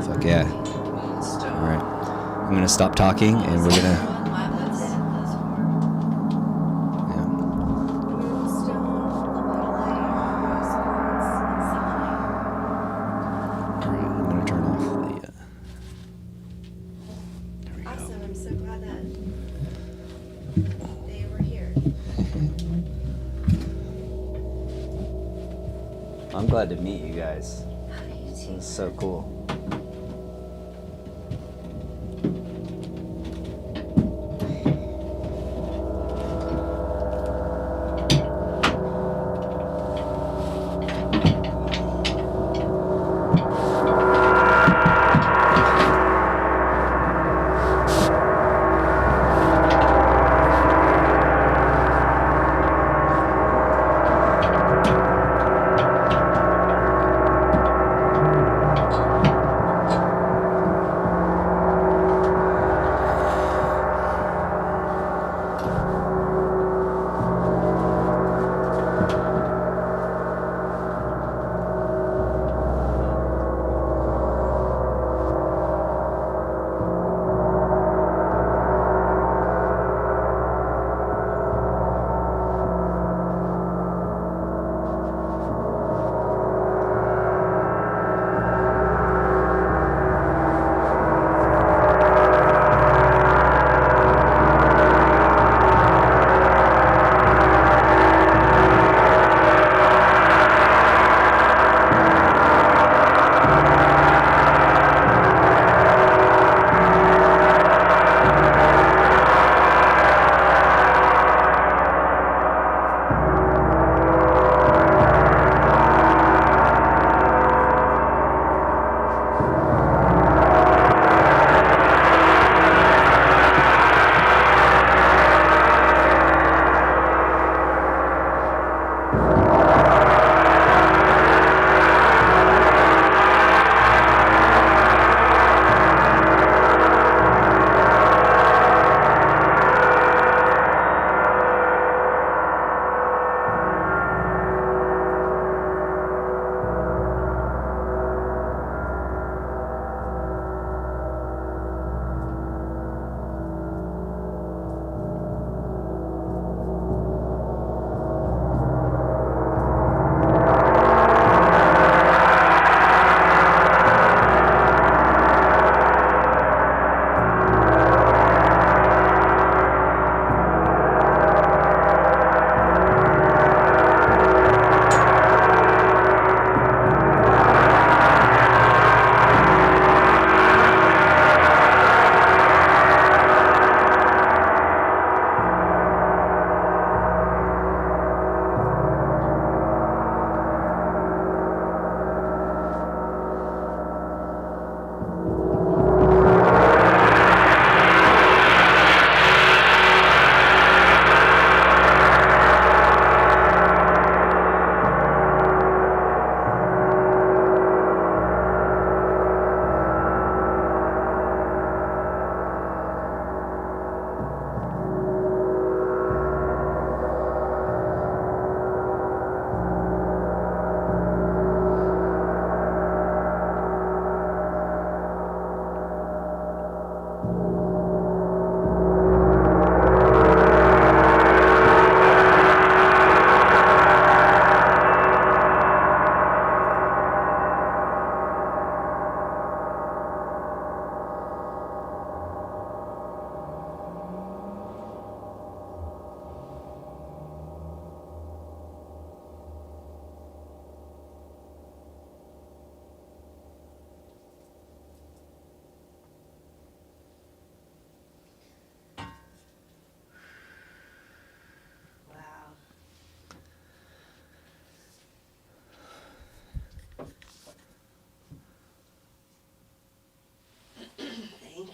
Fuck yeah. Alright. I'm going to stop talking and we're going to... I'm glad to meet you guys. This is so cool.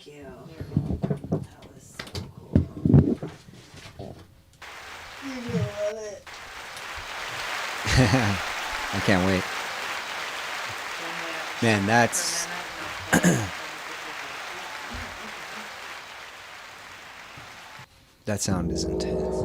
Thank you. That was so cool. You're gonna love it.
I can't wait. Man, that's that sound is intense.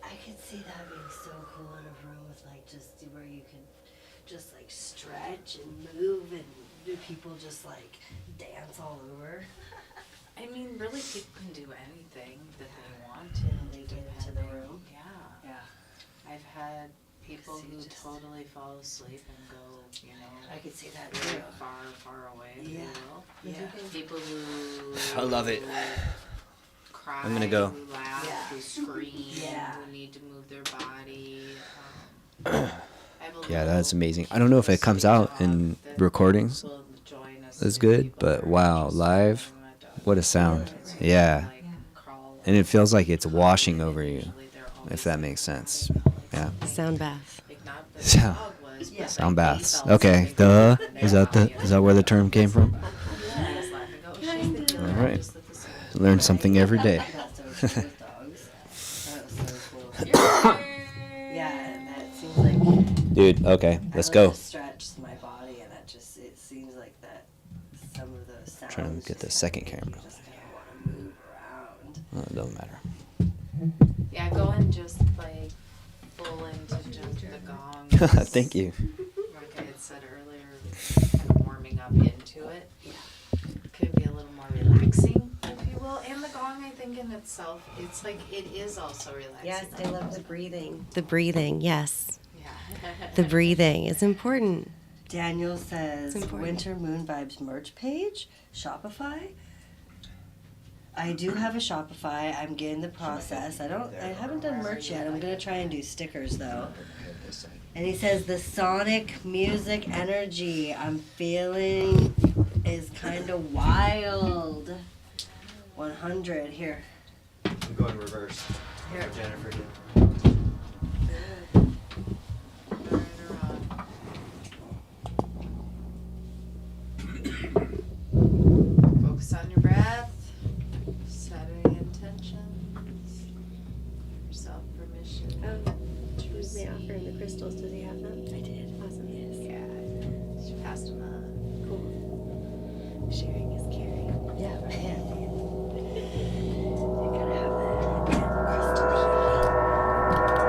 I could see that being so cool in a room with like just where you can just like stretch and move and do people just like dance all over.
I mean, really, people can do anything that they want to.
They get into the room.
Yeah. I've had people who totally fall asleep and go, you know,
I could see that
really
too.
far away, if you
Yeah.
will.
Yeah.
People who
I love it.
cry,
I'm gonna go.
who laugh,
Yeah.
who scream,
Yeah.
who need to move their body. I have a
Yeah,
little
that's amazing. I don't know if it comes out in
that
recordings
will join us
as
if
good,
people
but
are
wow,
just
live,
following that dog.
what a sound. Yeah.
Like, crawl
And it feels like it's washing over you,
usually they're always
if that
like
makes sense.
crying, like
Yeah.
something,
Sound bath.
like not the
Sound-
dog was, but
Sound
like they
baths.
felt
Okay,
something
duh.
in
Is
their
that the
body.
is that where the term came from?
Yeah, I was laughing, oh, she's thinking
All
about
right.
just that this is-
Learn something every day.
That's so cool with dogs. That was so cool. Yeah, and that seems like
Dude, okay, let's
I
go.
love to stretch my body, and it seems like that some of those sounds.
Trying to get the
just
second
make you
camera.
just kind of want to move around.
Well, it doesn't matter.
Yeah, go and just like full into just the gong.
Thank you.
Like I had said earlier, kind of warming up into it. Could be a little more relaxing, if you will. And the gong, I think in itself, it's like it is also relaxing.
Yes, I love the breathing. The breathing, yes.
Yeah.
The breathing is important. Daniel says,
It's important.
Winter Moon Vibes merch page, Shopify. I do have a Shopify. I'm getting the process. I haven't done merch yet. I'm gonna try and do stickers though. And he says the sonic music energy I'm feeling is kind of wild. 100 here.
I'm going reverse.
Here.
Jennifer did.
Focus on your breath, setting intentions, give yourself permission.
He was me offering the crystals. Does he have them?
I did.
Awesome. Yes.
Yeah, she passed them up.
Cool. Sharing is caring.
Yeah, right. You gotta have that crystal healing.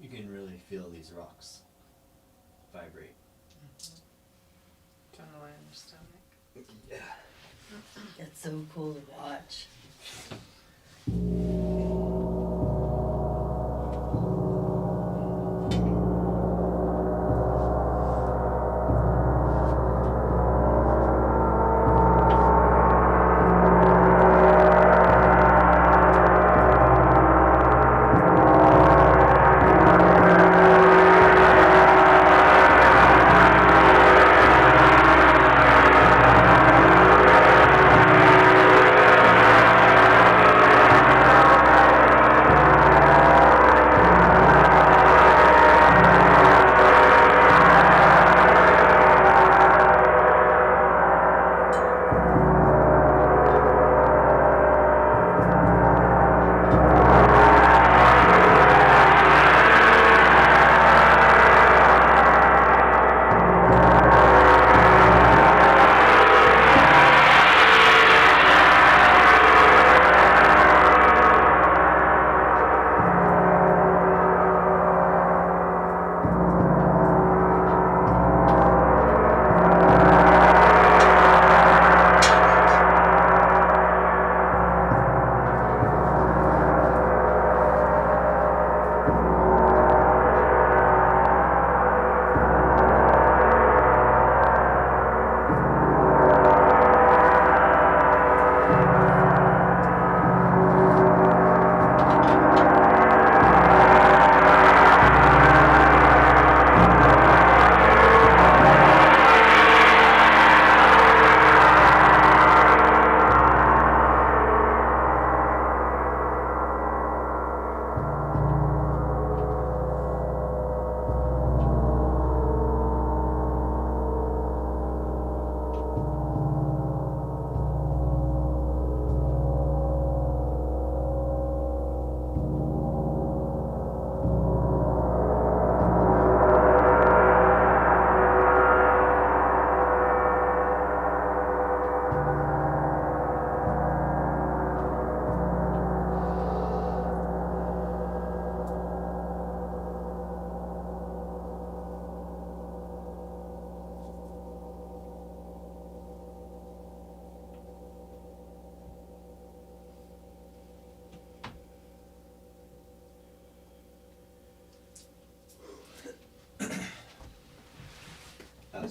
You can really feel these rocks vibrate.
Don't know why in your stomach.
Yeah.
It's so cool to watch.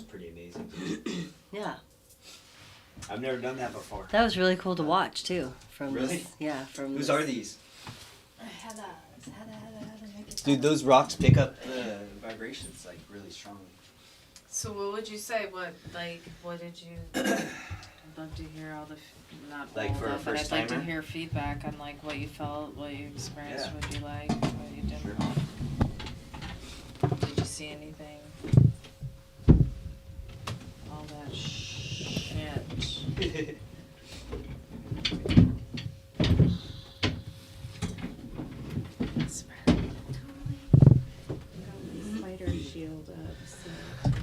was pretty amazing.
Yeah.
I've never done that before.
That was really cool to watch too. From
Really?
This, yeah. From.
Whose
this.
are these? Dude, those rocks pick up the vibrations like really strongly.
So what would you say? What did you? I'd love to hear all the not
Like
all
for a
of that, but I'd
first
like to
timer?
hear feedback on like what you felt, what you experienced,
Yeah.
what you liked, what you didn't like. Did you see anything? All that shit.
Spider shield up.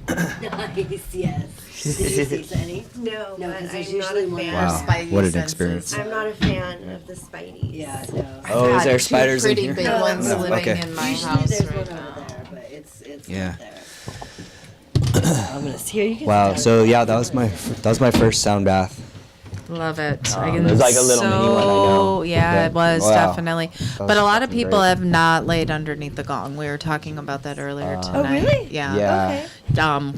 Nice. Yes. Did you see any?
No,
No,
but
because
I'm
there's
not a
usually one.
fan.
Wow,
Spidey
what an
senses.
experience.
I'm not a fan of the Spideys.
Yeah. No.
Oh, is there
Got
spiders
two
in
pretty
here?
big
No.
ones
Oh,
living
okay.
in my
Usually
house
there's
right
one
now.
over there, but it's
Yeah.
not there. I'm gonna see here. You can
Wow.
sit
So
down.
yeah, that was my first sound bath.
Love it.
It was like a little mini one, I know.
Yeah, it was
Wow.
definitely.
That
But
was
a lot of
fucking
people
great.
have not laid underneath the gong. We were talking about that earlier tonight.
Oh, really?
Yeah.
Yeah.
Okay.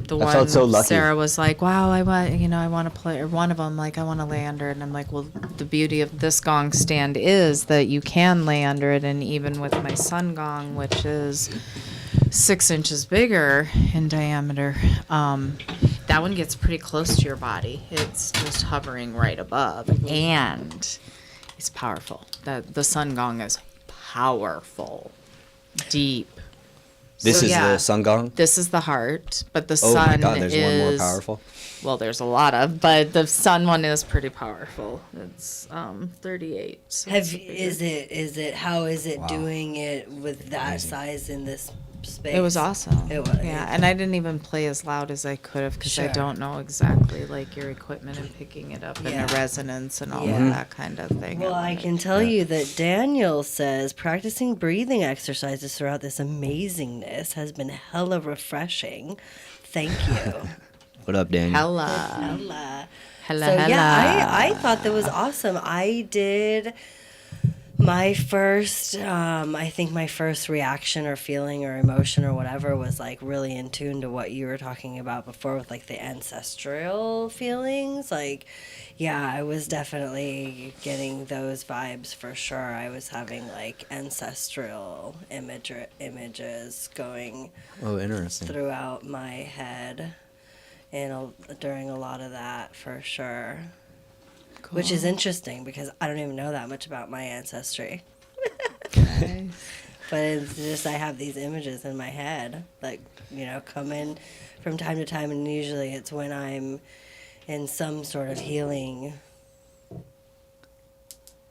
The
I
one
felt so lucky.
Sarah was like, "Wow, I want to play." Or one of them like, "I want to lay under it." And I'm like, "Well, the beauty of this gong stand is that you can lay under it, and even with my sun gong, which is 6 inches bigger in diameter, that one gets pretty close to your body. It's just hovering right above, and it's powerful. The sun gong is powerful, deep."
This
So,
is
yeah.
the sun gong.
This is the heart, but the
Oh
sun
my god, there's
is
one more powerful.
Well, there's a lot of, but the sun one is pretty powerful. It's 38. So it's bigger.
How is it
Wow.
doing it with that
Amazing.
size in this space?
It was awesome.
It was.
Yeah, and I didn't even play as loud as I could have because I
Sure.
don't know exactly like your equipment and picking it up and
Yeah.
the resonance and all
Yeah.
of that kind of thing.
Well, I can tell you that Daniel says practicing breathing exercises throughout this amazingness has been hella refreshing. Thank you.
What up, Daniel?
Hella.
Hella.
Hella,
So
hella.
yeah, I thought that was awesome. I did my first, I think my first reaction or feeling or emotion or whatever was like really in tune to what you were talking about before with like the ancestral feelings. Like, yeah, I was definitely getting those vibes for sure. I was having like ancestral images going
Oh, interesting.
throughout my head and during a lot of that for sure. Which is interesting because I don't even know that much about my ancestry. But it's just I have these images in my head that, come in from time to time, and usually it's when I'm in some sort of healing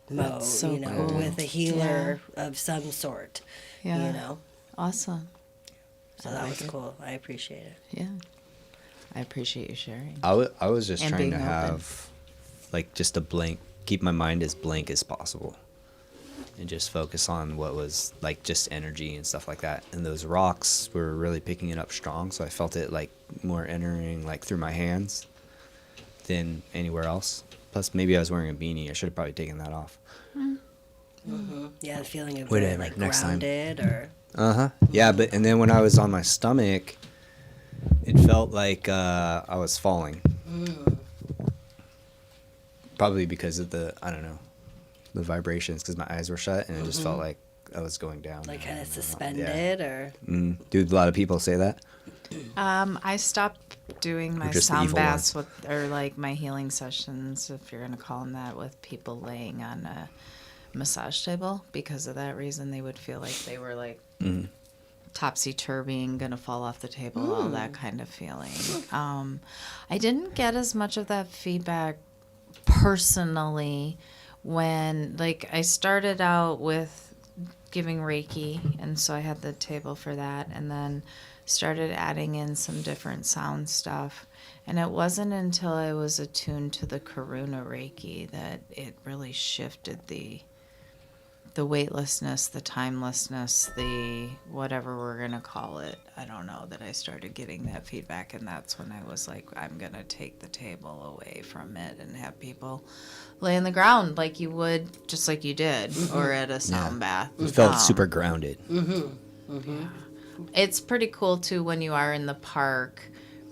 mode,
That's so cool.
with a healer of some sort,
Yeah. Awesome.
So
I
that
like
was
it.
cool. I appreciate it.
Yeah. I appreciate you sharing.
I was just
And
trying to
being open.
have like just a blank, keep my mind as blank as possible and just focus on what was like just energy and stuff like that. And those rocks were really picking it up strong, so I felt it like more entering like through my hands than anywhere else. Plus maybe I was wearing a beanie. I should have probably taken that off.
Mm-hmm. Yeah, the feeling of
Whatever,
being like
next time.
grounded or
Yeah, but and then when I was on my stomach, it felt like I was falling. Probably because of the the vibrations, because my eyes were shut and it just felt like I was going down.
like kind of
Yeah.
suspended or.
Do a lot of people say that?
I stopped doing my
just the
sound
evil
baths or like my healing sessions, if you're gonna call them that, with people laying on a massage table because of that reason. They would feel like they were like topsy-turvy, gonna fall off the table, all that kind of feeling. I didn't get as much of that feedback personally when I started out with giving Reiki, and so I had the table for that, and then started adding in some different sound stuff. And it wasn't until I was attuned to the Karuna Reiki that it really shifted the weightlessness, the timelessness, the whatever we're going to call it. I don't know, that I started getting that feedback, and that's when I was like, I'm going to take the table away from it and have people lay on the ground like you would, just like you did, or at a sound bath.
It felt super grounded.
It's pretty cool too when you are in the park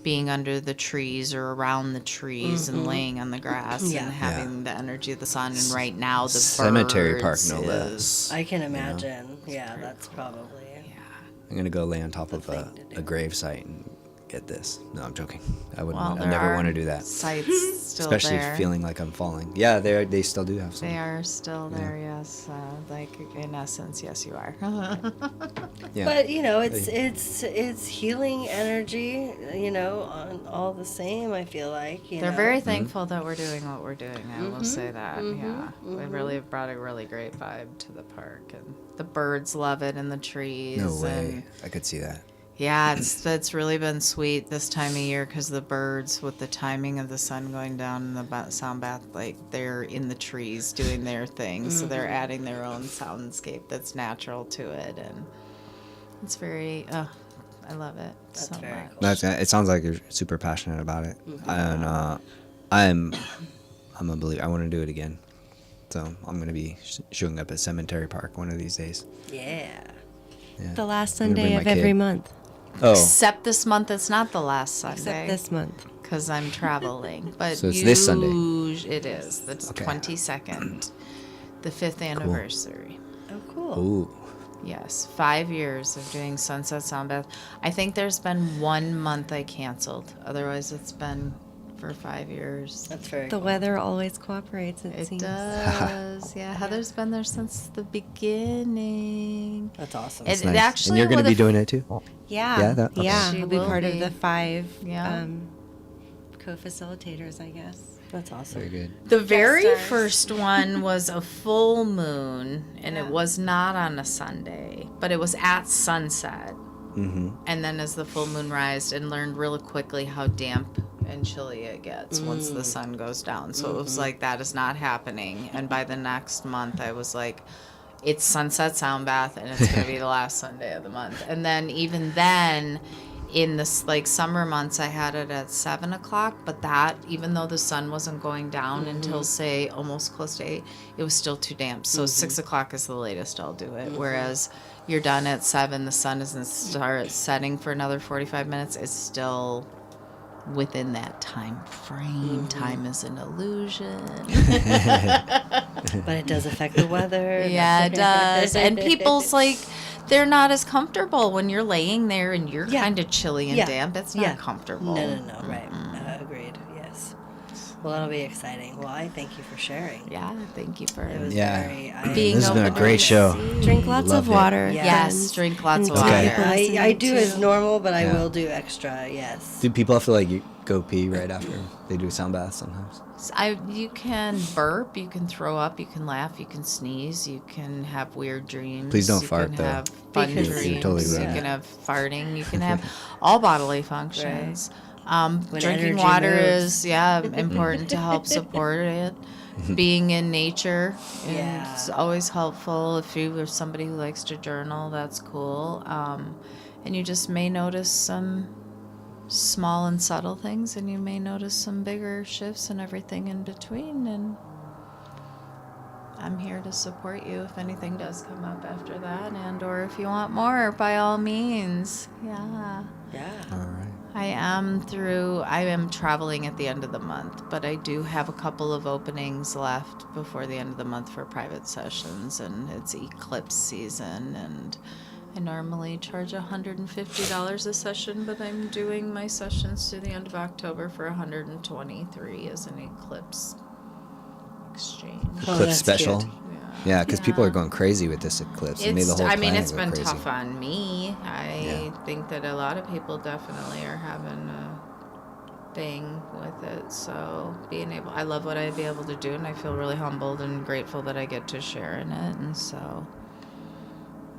being under the trees or around the trees and laying on the grass
Yeah.
and having the energy of the sun. And right now, the
Cemetery park,
birds
no
is-
less.
I can imagine. Yeah, that's probably.
I'm gonna go lay on top of a grave site and get this. No, I'm joking. I wouldn't.
Well,
I
there
never
are
want to do that.
sites still
Especially
there.
feeling like I'm falling. Yeah, they still do have some.
They are still there, yes. Like in essence, yes, you are.
Yeah.
But it's healing energy. On all the same. I feel like
They're very thankful that we're doing what we're doing. I will say that. Yeah, we really have brought a really great vibe to the park, and the birds love it, and the trees.
No way.
And
I could see that.
yeah, it's really been sweet this time of year because the birds, with the timing of the sun going down in the sound bath, like they're in the trees doing their thing, so they're adding their own soundscape that's natural to it, and it's very. I love it so much.
It sounds like you're super passionate about it, and I'm a believer. I want to do it again, so I'm gonna be showing up at Cemetery Park one of these days.
Yeah.
The last
I'm gonna
Sunday
bring
of
my
every
kid.
month.
Oh,
Except this month, it's not the last Sunday.
Except this month.
Because I'm traveling. But
So it's this Sunday?
It is. That's
Okay.
22nd, the 5th anniversary.
Oh, cool.
ooh,
Yes, 5 years of doing Sunset Sound Bath. I think there's been 1 month I canceled. Otherwise, it's been for 5 years.
That's very
The
cool.
weather always cooperates, it
It
seems.
does. Yeah, Heather's been there since the beginning.
That's awesome.
It
nice.
actually
and you're gonna
would
be
have-
doing it too.
Yeah.
Yeah, that- okay.
Yeah.
She
I'll be
will
part
be.
of the 5
Yeah.
co-facilitators, I guess.
That's awesome.
Very good.
The very first one was a full moon, and it was not on a Sunday, but it was at sunset.
Mm-hmm.
And then as the full moon rised, and learned really quickly how damp and chilly it gets once the sun goes down. So it was like, that is not happening. And by the next month, I was like, it's Sunset Sound Bath, and it's going to be the last Sunday of the month. And then even then, in this like summer months, I had it at 7 o'clock, but that, even though the sun wasn't going down until say almost close to 8, it was still too damp. So 6 o'clock is the latest I'll do it. Whereas you're done at 7, the sun doesn't start setting for another 45 minutes. It's still within that time frame. Time is an illusion.
But it does affect the weather.
Yeah, it does. And people's like, they're not as comfortable when you're laying there and you're kind of chilly and damp. It's not comfortable.
No, right. Agreed. Yes. Well, that'll be exciting. Well, I thank you for sharing.
Yeah, thank you for
It was
Yeah.
very.
being
This has been a
open
great
to
show.
see.
Drink lots
Loved
of
it.
water.
Yes, drink lots of
Okay.
water.
I do as normal, but I
Yeah.
will do extra. Yes.
Do people have to like go pee right after they do sound baths sometimes?
You can burp, you can throw up, you can laugh, you can sneeze, you can have weird dreams.
Please don't
you
fart,
can
though.
have fun
Because-
dreams.
You're totally
You
right.
can have farting. You can have all bodily functions.
When
Drinking
energy
water
moves.
is important to help support it. Being in nature is always helpful. If you are somebody who likes to journal, that's cool. And you just may notice some small and subtle things, and you may notice some bigger shifts and everything in between. And I'm here to support you if anything does come up after that, and or if you want more, by all means. Yeah.
Yeah.
All right.
I am traveling at the end of the month, but I do have a couple of openings left before the end of the month for private sessions, and it's eclipse season, and I normally charge $150 a session, but I'm doing my sessions to the end of October for $123 as an eclipse exchange.
Oh,
Eclipse
that's
special.
cute.
Yeah, because people are going crazy with this eclipse. It made the whole
I mean,
planet
it's
go
been
crazy.
tough on me. I
Yeah.
think that a lot of people definitely are having a thing with it. So I love what I'd be able to do, and I feel really humbled and grateful that I get to share in it. And so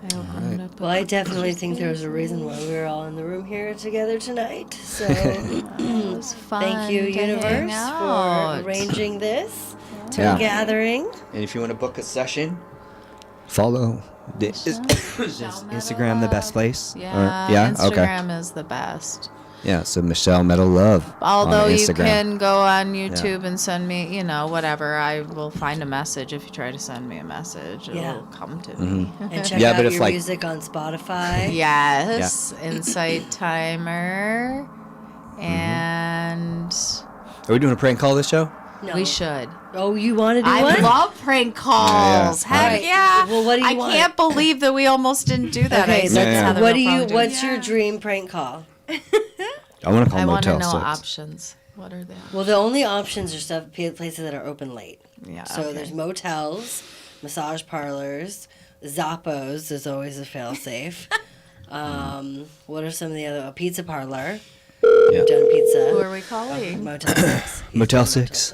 I open it up.
Well, I definitely think there was a reason why we were all in the room here together tonight. So
It was fun.
thank you,
to hang
universe,
out.
for arranging this
Yeah.
gathering.
And if you want to book a session, follow is Instagram the best place?
Yeah,
Or- yeah?
Instagram is the best.
Yeah, so Michelle Meadow Love.
Although
on
you
Instagram.
can go on YouTube and send me, whatever. I will find a message if you try to send me a message. It'll come to me.
And check
Yeah,
out
but if,
your
like-
music on Spotify.
Yes, Insight Timer. And
Are we doing a prank call this show?
No.
we should.
Oh, you want to do
I
one?
love prank calls.
Yeah.
Heck
Alright.
yeah.
Well, what do you
I
want?
can't believe that we almost didn't do that.
Okay,
I said
Yeah.
Heather
what
will
do you?
probably do
What's
it.
your dream prank call?
I want to call
I want to
Motel
know
6.
options. What are they?
Well, the only options are stuff places that are open late.
Yeah.
So
okay.
there's motels, massage parlors, Zappos is always a fail-safe. What are some of the other? A pizza parlor.
Yeah.
We've done pizza.
Who are we calling?
Motel 6.
Motel 6.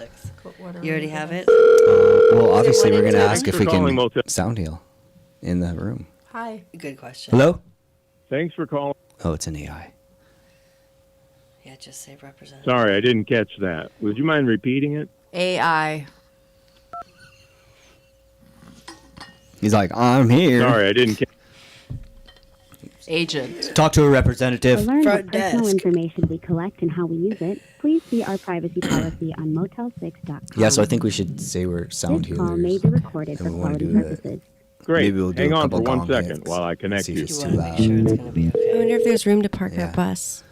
What are
You already
we
have
doing?
it?
Well, obviously, we're going to
Thanks
ask if
for
we
calling
can
Motel.
sound heal in the room.
Hi.
Good question.
Hello?
Thanks for calling.
Oh, it's an AI.
Yeah, just say representative.
Sorry, I didn't catch that. Would you mind repeating it?
AI.
He's like, I'm here.
Sorry, I didn't catch.
Agent.
Talk to a representative.
To learn
Front
what personal
desk.
information we collect and how we use it, please see our privacy policy on motel6.com.
Yeah, so I think we should say we're sound
This call
healers.
may be recorded for
And we wanna
quality
do that.
purposes.
Great.
Maybe we'll do
Hang
a
on for
couple
1
gong
second
hits.
while I connect
See if
you.
it's
You
too
want to make
loud.
sure it's going to be okay.
I wonder if there's room to park
Yeah.
our bus.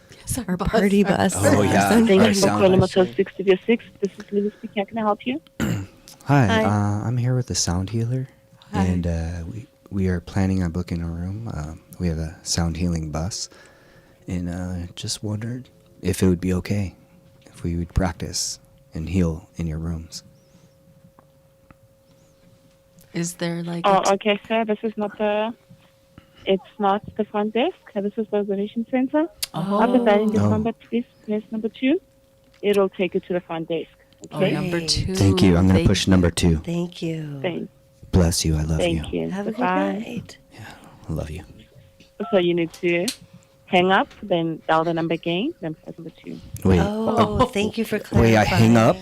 Our
bus.
party bus.
Oh, yeah.
Thank
Our
you for
sound
calling
bus.
Motel 6 Studio 6. This is Lily speaking. How can I help you?
Hi,
Hi.
I'm here with the sound healer,
Hi.
and we are planning on booking a room. We have a sound healing bus, and just wondered if it would be okay if we would practice and heal in your rooms.
Is there like
Oh, okay, sir. This is not the. It's not the front desk. This is the reservation center. After dialing this
Oh.
number, please press number 2. It'll take you to the front desk. Okay.
number 2?
Thank you. I'm going to
Thank
push
you.
number 2.
Thank you.
Bless you. I love
Thank
you.
you.
Have a good
Bye.
night.
I love you.
So you need to hang up, then dial the number again, then press number 2.
Wait.
Oh, thank you for clarifying.
Wait, I hang up?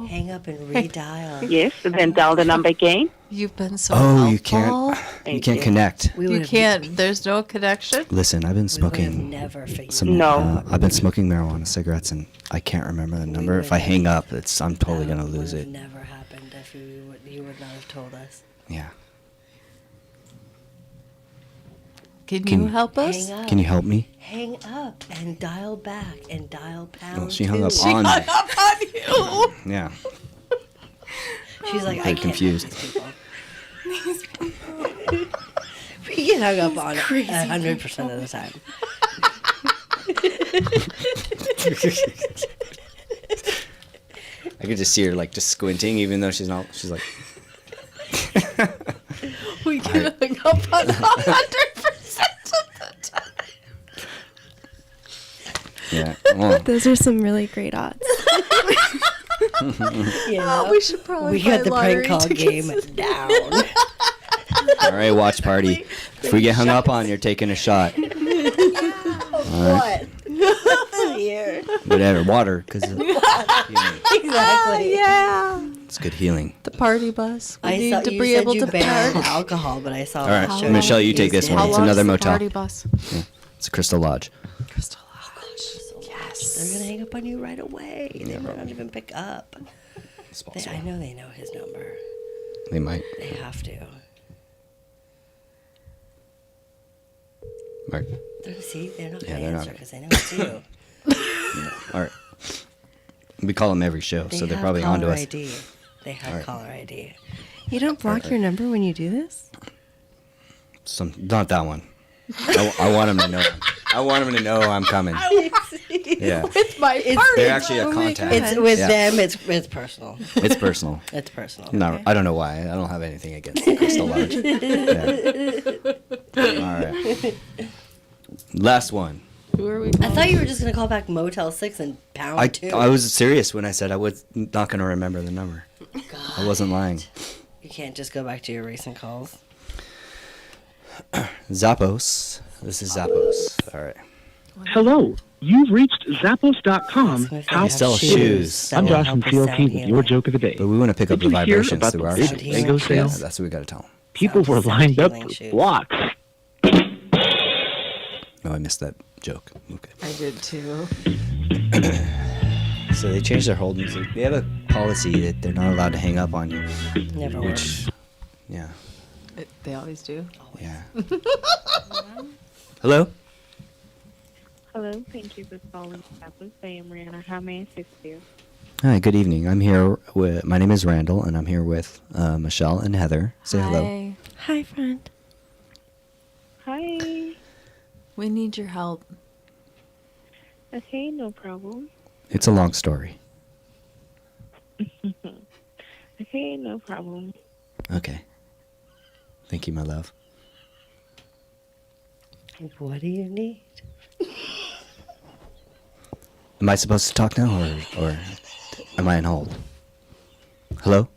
Hang up and redial.
Yes, then dial the number again.
You've been so
Oh, you
helpful.
can't. You
Thank
can't
you.
connect.
We
You
would have
can't. There's no connection.
Listen, I've been
We would have
smoking
never figured
some.
it out.
No.
I've been smoking marijuana cigarettes, and I can't remember the number. If I hang up, I'm totally
That
gonna lose
would
it.
have never happened if you would not have told us.
Yeah.
Can
Can-
you help us?
Hang up.
Can you help me?
Hang up and dial back and dial pound.
Well, she hung up
2.
on me.
Up on you.
Yeah.
She's like, I
Very
can't
confused.
have these people. We get hung up on 100% of the time.
I could just see her like just squinting, even though she's not. She's like,
We get hung up on 100% of the time.
yeah. Well,
Those are some really great odds.
Yeah.
We should probably
We got
buy
the
lottery
prank call
tickets.
game down.
all right, watch party. If we get hung up on, you're taking a shot.
What? Here.
Whatever, water, because
Exactly.
Yeah.
it's good healing.
The party bus. We
I
need
saw
to
you
be
said
able
you
to
banned
party.
alcohol, but I saw.
All right,
that show
Michelle, you take
used
this one.
it.
It's
How
another
long's the
motel.
party bus?
Yeah. It's a Crystal Lodge.
Crystal Lodge.
They're gonna hang up on you right away. They might not even pick up. I know they know his number.
They might.
They have to.
All right.
See, they're not
Yeah,
gonna
they're not.
answer because they know it's you.
All right. We call them every show, so they're
have
probably onto
caller
us.
ID. They have
All right.
caller ID.
You don't block your number when you do this?
Not that one. I want them to know. I want them to know I'm coming. Yeah.
With my
It's-
party.
They're actually a contact.
It's with
Yeah.
them. It's personal.
It's personal.
It's personal.
No, I don't know why. I don't have anything against the Crystal Lodge. Yeah. All right. Last one.
Who are we
I
calling?
thought you were just gonna call back Motel 6 and pound 2.
I was serious when I said I was not going to remember the number. I wasn't lying.
You can't just go back to your recent calls.
Zappos. This is Zappos. All right.
Hello, you've reached Zappos.com.
We sell shoes.
I'm Josh from CLT with your joke of the day.
But we want to pick up
Did
the
you hear
vibrations
about
through
the
our
big
shoes.
Lego sale?
Yeah, that's what we got to tell them.
People were lined up for blocks.
Oh, I missed that joke. Okay.
I did too.
So they changed their holdings. They have a policy that they're not allowed to hang up on you.
Never
Which, yeah.
They always do.
Yeah. Hello?
Hello, thank you for calling Zappos. I am Rihanna. How may I assist you?
Hi, good evening. I'm here with, my name is Randall, and I'm here with Michelle and Heather. Say hello.
Hi, friend.
Hi.
We need your help.
Okay, no problem.
It's a long story.
Okay, no problem.
Okay. Thank you, my love.
What do you need?
Am I supposed to talk now, or am I on hold? Hello?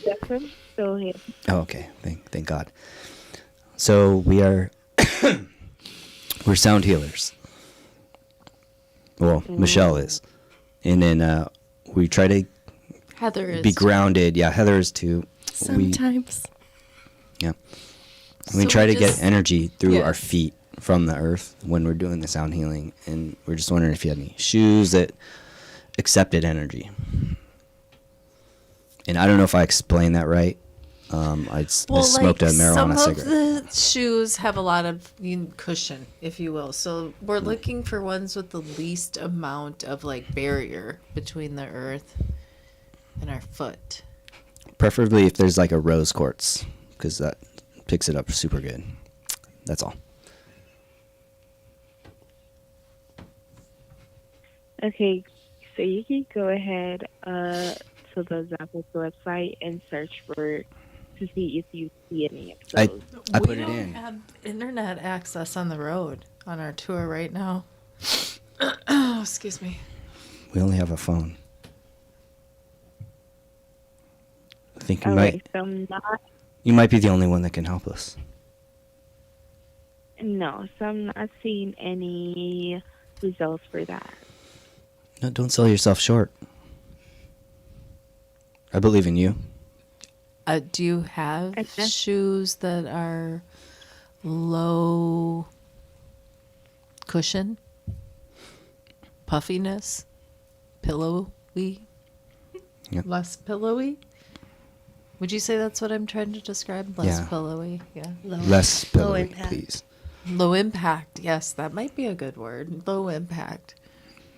Yes, I'm still here.
Oh, okay. Thank God. So we are we're sound healers. Well, Michelle is, and then we try to
Heather is
be grounded. Yeah, Heather is too.
Sometimes.
Yeah.
So
We try
we
to
just-
get energy through our
Yes.
feet from the earth when we're doing the sound healing, and we're just wondering if you had any shoes that accepted energy. And I don't know if I explained that right. I smoked a marijuana
some
cigarette.
of the shoes have a lot of cushion, if you will. So we're looking for ones with the least amount of like barrier between the earth and our foot.
Preferably if there's like a rose quartz, because that picks it up super good. That's all.
Okay, so you can go ahead to the Zappos website and search for to see if you see any of those.
I
We
put it
don't
in.
have internet access on the road on our tour right now. Excuse me.
We only have a phone. I think you
Alright,
might.
so I'm not.
You might be the only one that can help us.
No, so I'm not seeing any results for that.
No, don't sell yourself short. I believe in you.
Do you have shoes that are low cushion, puffiness, pillowy,
Yep.
less pillowy? Would you say that's what I'm trying to describe? Less
Yeah.
pillowy, yeah.
Less pillowy, please.
Low impact, yes, that might be a good word. Low impact.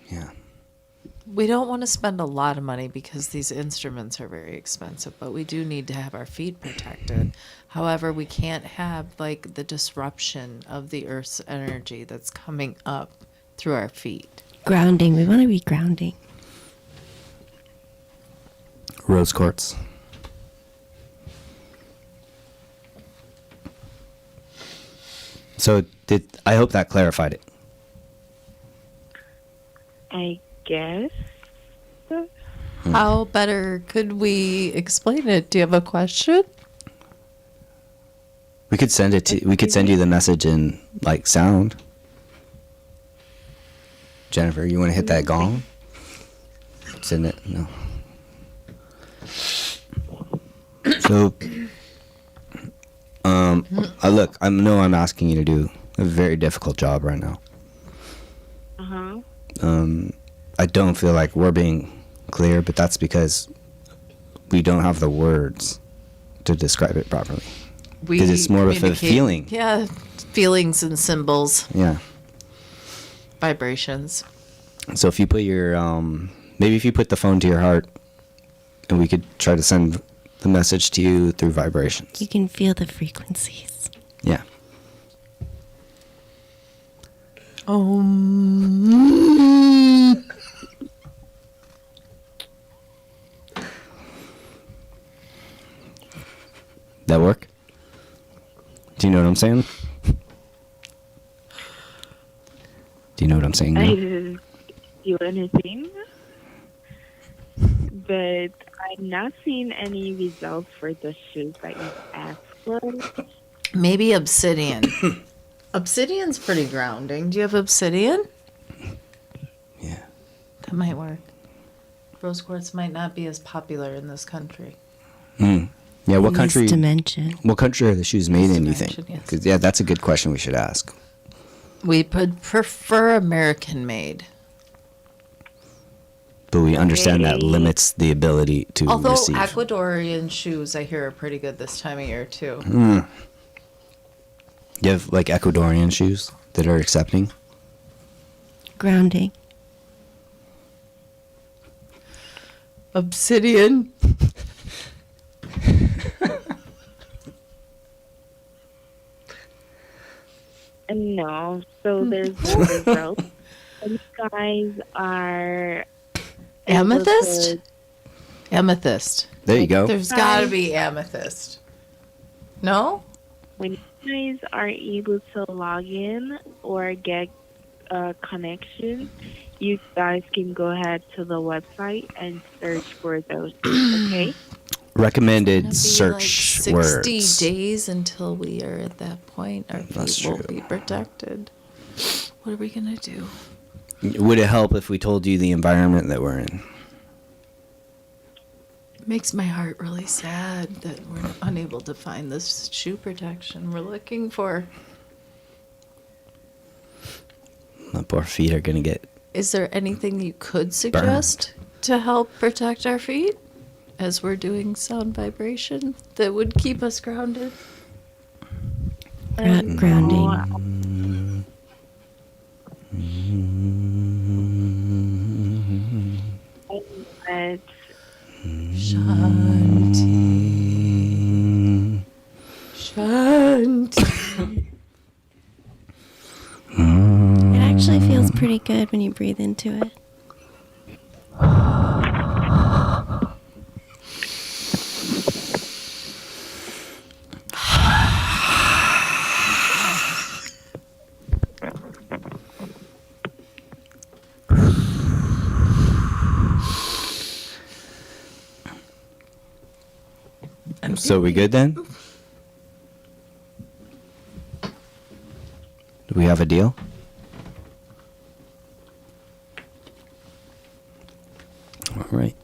Yeah.
We don't want to spend a lot of money because these instruments are very expensive, but we do need to have our feet protected. However, we can't have like the disruption of the earth's energy that's coming up through our feet.
Grounding. We want to be grounding.
Rose quartz. So I hope that clarified it.
I guess.
How better could we explain it? Do you have a question?
We could send it to. We could send you the message in like sound. Jennifer, you want to hit that gong? Send it. No. So, look, I know I'm asking you to do a very difficult job right now. I don't feel like we're being clear, but that's because we don't have the words to describe it properly. Because it's more of a
communicate-
feeling.
Yeah, feelings and symbols,
Yeah.
vibrations.
So if you put your, maybe if you put the phone to your heart, and we could try to send the message to you through vibrations.
You can feel the frequencies.
Yeah. That work? Do you know what I'm saying? Do you know what I'm saying now?
I didn't do anything, but I'm not seeing any results for the shoes that you asked for.
Maybe obsidian. Obsidian's pretty grounding. Do you have obsidian?
Yeah.
That might work. Rose quartz might not be as popular in this country.
Yeah, what
Least
country?
dimension.
What country are the shoes made in? You think?
dimension, yes.
'Cause, yeah, that's a good question we should ask.
We would prefer American made.
But we understand that limits the ability to
Although
receive.
Ecuadorian shoes, I hear, are pretty good this time of year too.
You have like Ecuadorian shoes that are accepting.
Grounding.
Obsidian.
No, so there's no result. You guys are able
Amethyst?
to-
Amethyst.
There you go.
There's got to be amethyst. No?
When you guys are able to log in or get a connection, you guys can go ahead to the website and search for those. Okay?
Recommended search
60
words.
days until we are at that point. Our
That's
feet will
true.
be protected. What are we going to do?
Would it help if we told you the environment that we're in?
It makes my heart really sad that we're unable to find this shoe protection we're looking for.
My poor feet are going to get...
Is there anything you could suggest to help protect our feet as we're doing sound vibration that would keep us grounded?
Grounding.
But
Shanti. Shanti.
It actually feels pretty good when you breathe into it.
So we good then? Do we have a deal? All right.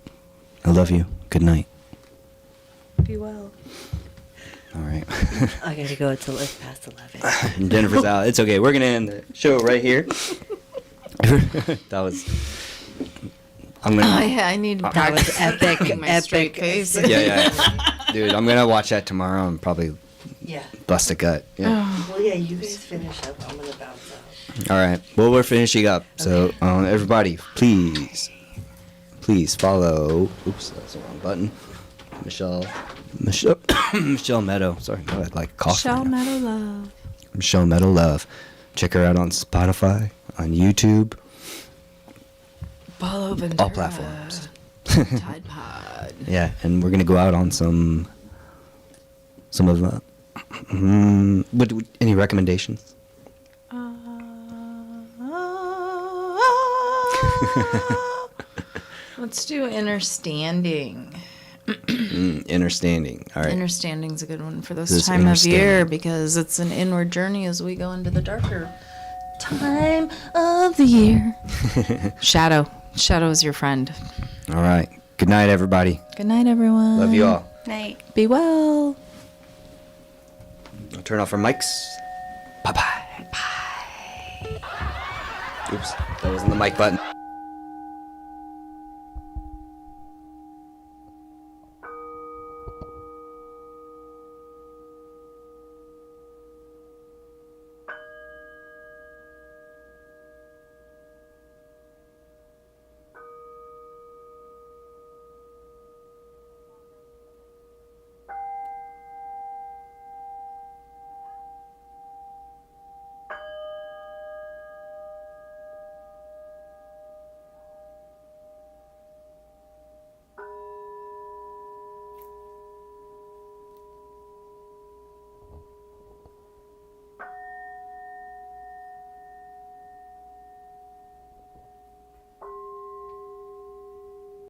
I love you. Good night.
Be well.
All right.
I gotta go until it's past 11.
Jennifer's out. It's okay. We're going to end the show right here. That was... I'm gonna...
I need to
That was
practice
epic,
my straight
epic.
face.
Yeah. Dude, I'm going to watch that tomorrow and probably
Yeah.
bust a gut. Yeah.
Well, yeah, you guys finish up. I'm gonna bounce out.
All right. Well, we're finishing up. So, everybody, please follow. Oops, that's the wrong button. Michelle Meadow. Sorry, I had like cough.
Michelle
right now.
Meadow Love.
Michelle Meadow Love. Check her out on Spotify, on YouTube,
Follow Ventura.
all platforms.
Tide Pod.
Yeah, and we're gonna go out on some of. Any recommendations?
Let's do Understanding.
Understanding. All right.
Understanding's a good one for this
This
time of year
understanding.
because it's an inward journey as we go into the darker time of the year. Shadow. Shadow is your friend.
All right. Good night, everybody.
Good night, everyone.
Love you all.
Night.
Be well.
I'll turn off our mics. Bye-bye. Bye. Oops, that wasn't the mic button.